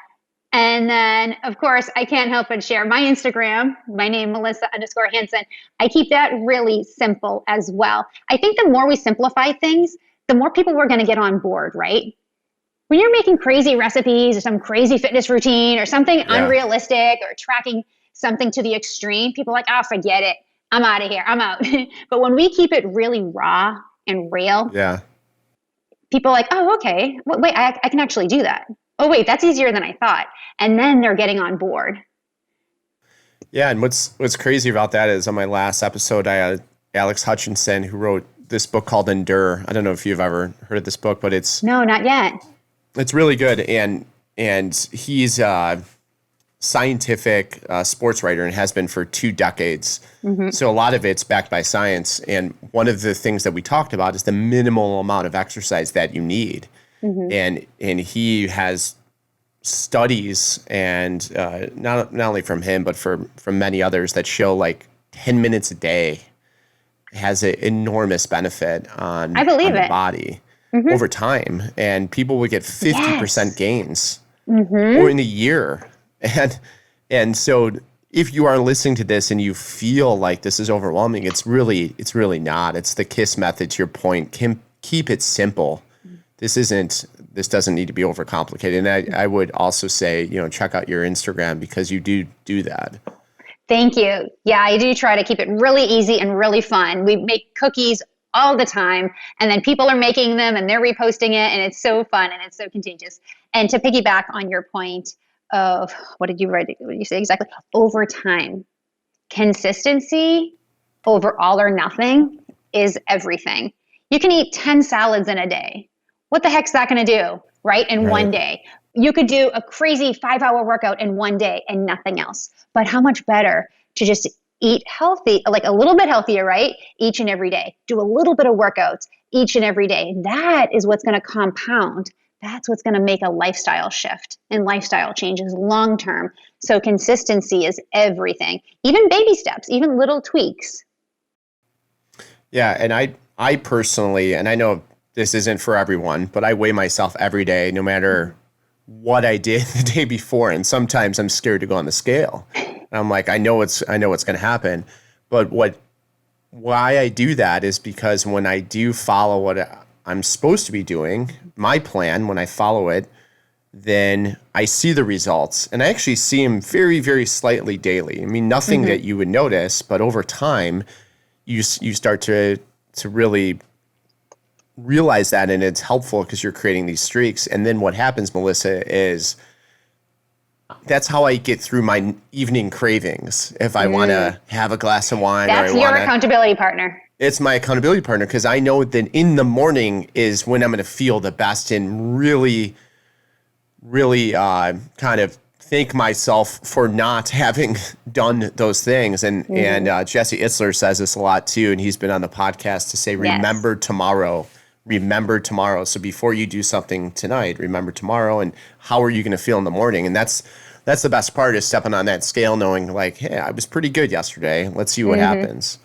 A: And then, of course, I can't help but share my Instagram, my name, Melissa_Hanson. I keep that really simple as well. I think the more we simplify things, the more people we're going to get on board, right? When you're making crazy recipes or some crazy fitness routine or something unrealistic or tracking something to the extreme, people are like, oh, forget it. I'm out of here. I'm out. But when we keep it really raw and real, people are like, oh, okay. Wait, I can actually do that. Oh, wait, that's easier than I thought. And then they're getting on board.
B: Yeah, and what's crazy about that is on my last episode, I had Alex Hutchinson, who wrote this book called Endure. I don't know if you've ever heard of this book, but it's...
A: No, not yet.
B: It's really good, and he's a scientific sports writer and has been for 2 decades. So a lot of it's backed by science, and one of the things that we talked about is the minimal amount of exercise that you need. And he has studies, and not only from him, but from many others that show like 10 minutes a day has an enormous benefit on the body over time. And people would get 50% gains or in a year. And so if you are listening to this and you feel like this is overwhelming, it's really not. It's the KISS method, to your point. Keep it simple. This doesn't need to be overcomplicated. And I would also say, check out your Instagram because you do that.
A: Thank you. Yeah, I do try to keep it really easy and really fun. We make cookies all the time, and then people are making them and they're reposting it, and it's so fun and it's so contagious. And to piggyback on your point of, what did you say exactly? Over time. Consistency over all or nothing is everything. You can eat 10 salads in a day, What the heck's that going to do, right? In one day. You could do a crazy 5-hour workout in one day and nothing else. But how much better to just eat healthy, like a little bit healthier, right? Each and every day. Do a little bit of workouts each and every day. That is what's going to compound. That's what's going to make a lifestyle shift and lifestyle changes long term. So consistency is everything. Even baby steps, even little tweaks.
B: Yeah, and I personally, and I know this isn't for everyone, but I weigh myself every day, no matter what I did the day before. And sometimes I'm scared to go on the scale. And I'm like, I know what's going to happen. But why I do that is because when I do follow what I'm supposed to be doing, my plan, when I follow it, then I see the results. And I actually see them very, very slightly daily. I mean, nothing that you would notice, but over time, you start to really realize that, and it's helpful because you're creating these streaks. And then what happens, Melissa, is that's how I get through my evening cravings. If I want to have a glass of wine,
A: that's your accountability partner.
B: It's my accountability partner, because I know that in the morning is when I'm going to feel the best and really, really kind of thank myself for not having done those things. And Jesse Itzler says this a lot too, and he's been on the podcast to say, remember tomorrow. Remember tomorrow. So before you do something tonight, remember tomorrow, and how are you going to feel in the morning? And that's the best part, is stepping on that scale, knowing like, hey, I was pretty good yesterday. Let's see what happens.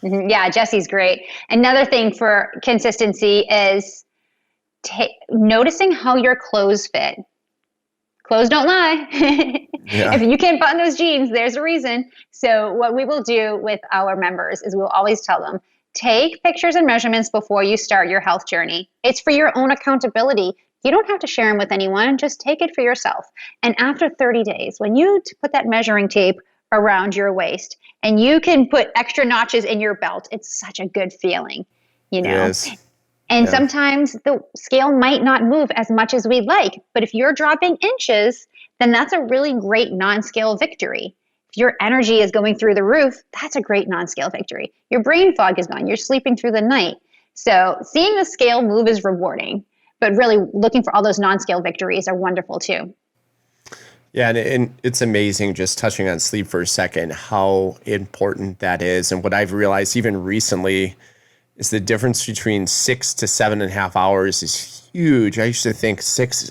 A: Yeah, Jesse's great. Another thing for consistency is noticing how your clothes fit. Clothes don't lie. If you can't button those jeans, there's a reason. So what we will do with our members is we'll always tell them, take pictures and measurements before you start your health journey. It's for your own accountability. You don't have to share them with anyone. Just take it for yourself. And after 30 days, when you put that measuring tape around your waist and you can put extra notches in your belt, it's such a good feeling, you know?
B: Yes.
A: And sometimes the scale might not move as much as we'd like, but if you're dropping inches, then that's a really great non-scale victory. If your energy is going through the roof, that's a great non-scale victory. Your brain fog is gone. You're sleeping through the night. So seeing the scale move is rewarding, but really looking for all those non-scale victories are wonderful too.
B: Yeah, and it's amazing, just touching on sleep for a second, how important that is. And what I've realized even recently is the difference between 6 to 7.5 hours is huge. I used to think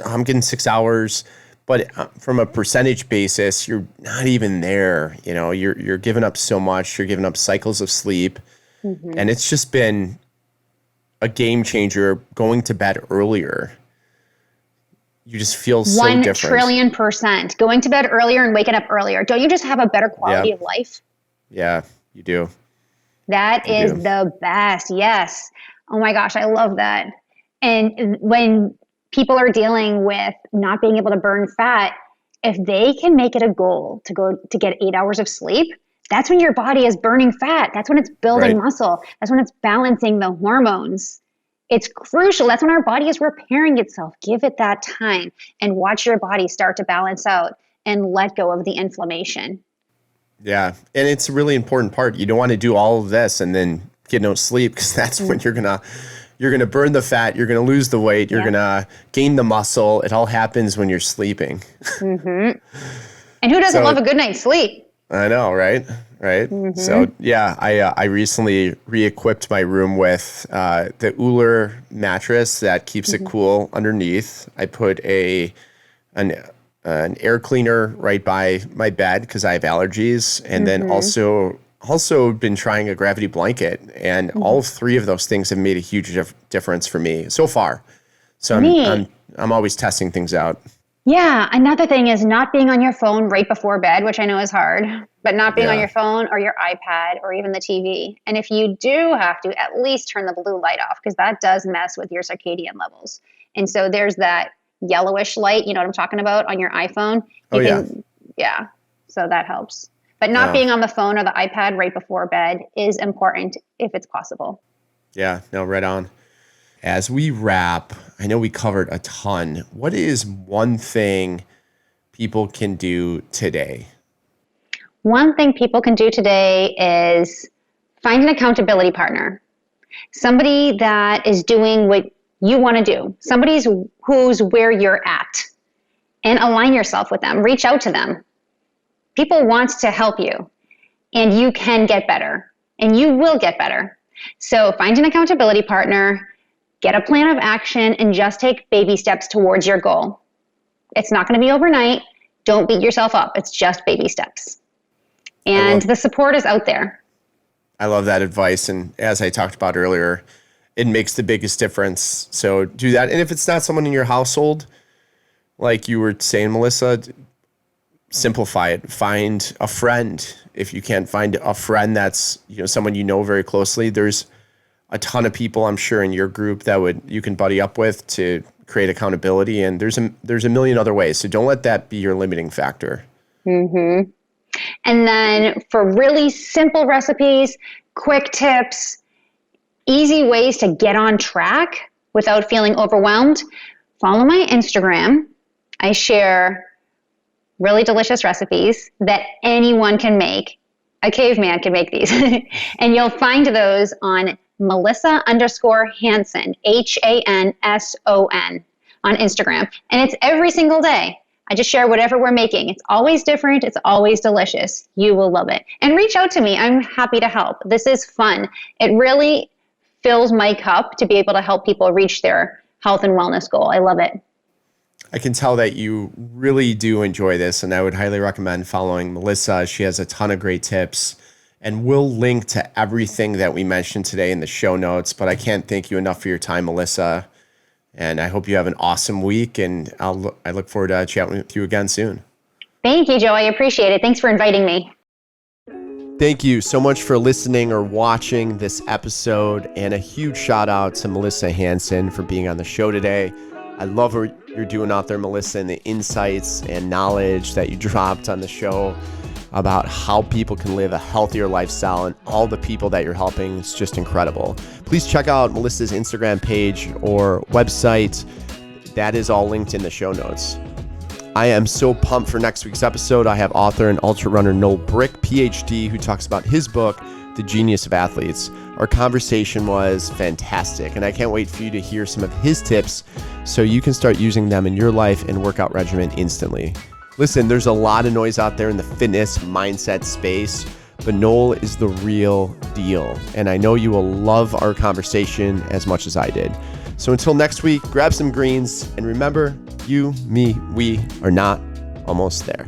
B: I'm getting 6 hours, but from a percentage basis, you're not even there. You know, you're giving up so much. You're giving up cycles of sleep. And it's just been a game changer going to bed earlier. You just feel so different.
A: 1 trillion %. Going to bed earlier and waking up earlier. Don't you just have a better quality of life?
B: Yeah, you do.
A: That is the best. Yes. Oh my gosh, I love that. And when people are dealing with not being able to burn fat, if they can make it a goal to get 8 hours of sleep, that's when your body is burning fat. That's when it's building muscle. That's when it's balancing the hormones. It's crucial. That's when our body is repairing itself. Give it that time and watch your body start to balance out and let go of the inflammation.
B: Yeah. And it's a really important part. You don't want to do all of this and then get no sleep, because that's when you're going to burn the fat. You're going to lose the weight. You're going to gain the muscle. It all happens when you're sleeping.
A: And who doesn't love a good night's sleep?
B: I know, right? Right. So yeah, I recently re-equipped my room with the Uller mattress that keeps it cool underneath. I put an air cleaner right by my bed because I have allergies, and then also been trying a gravity blanket, and all three of those things have made a huge difference for me so far. So I'm always testing things out.
A: Yeah. Another thing is not being on your phone right before bed, which I know is hard, but not being on your phone or your iPad or even the TV. And if you do have to, at least turn the blue light off, because that does mess with your circadian levels. And so there's that yellowish light, you know what I'm talking about, on your iPhone. Yeah. So that helps. But not being on the phone or the iPad right before bed is important if it's possible.
B: Yeah. No, right on. As we wrap, I know we covered a ton. What is one thing people can do today?
A: One thing people can do today is find an accountability partner. Somebody that is doing what you want to do, somebody's who's where you're at, and align yourself with them. Reach out to them. People want to help you, and you can get better, and you will get better. So find an accountability partner, get a plan of action, and just take baby steps towards your goal. It's not going to be overnight. Don't beat yourself up. It's just baby steps. And the support is out there.
B: I love that advice. And as I talked about earlier, it makes the biggest difference. So do that. And if it's not someone in your household, like you were saying, Melissa, simplify it. Find a friend. If you can't find a friend that's, someone you know very closely, there's a ton of people, I'm sure, in your group that you can buddy up with to create accountability. And there's a million other ways. So don't let that be your limiting factor.
A: Mm-hmm. And then for really simple recipes, quick tips, easy ways to get on track without feeling overwhelmed, follow my Instagram. I share really delicious recipes that anyone can make. A caveman can make these. And you'll find those on Melissa_Hanson, Hanson, on Instagram. And it's every single day. I just share whatever we're making. It's always different. It's always delicious. You will love it. And reach out to me. I'm happy to help. This is fun. It really fills my cup to be able to help people reach their health and wellness goal. I love it.
B: I can tell that you really do enjoy this, and I would highly recommend following Melissa. She has a ton of great tips, and we'll link to everything that we mentioned today in the show notes. But I can't thank you enough for your time, Melissa. And I hope you have an awesome week, and I look forward to chatting with you again soon.
A: Thank you, Joe. I appreciate it. Thanks for inviting me.
B: Thank you so much for listening or watching this episode, and a huge shout out to Melissa Hanson for being on the show today. I love what you're doing out there, Melissa, and the insights and knowledge that you dropped on the show about how people can live a healthier lifestyle, and all the people that you're helping. It's just incredible. Please check out Melissa's Instagram page or website. That is all linked in the show notes. I am so pumped for next week's episode. I have author and ultra runner Noel Brick, PhD, who talks about his book, The Genius of Athletes. Our conversation was fantastic, and I can't wait for you to hear some of his tips so you can start using them in your life and workout regimen instantly. Listen, there's a lot of noise out there in the fitness mindset space, but Noel is the real deal. And I know you will love our conversation as much as I did. So until next week, grab some greens, and remember, you, me, we are not almost there.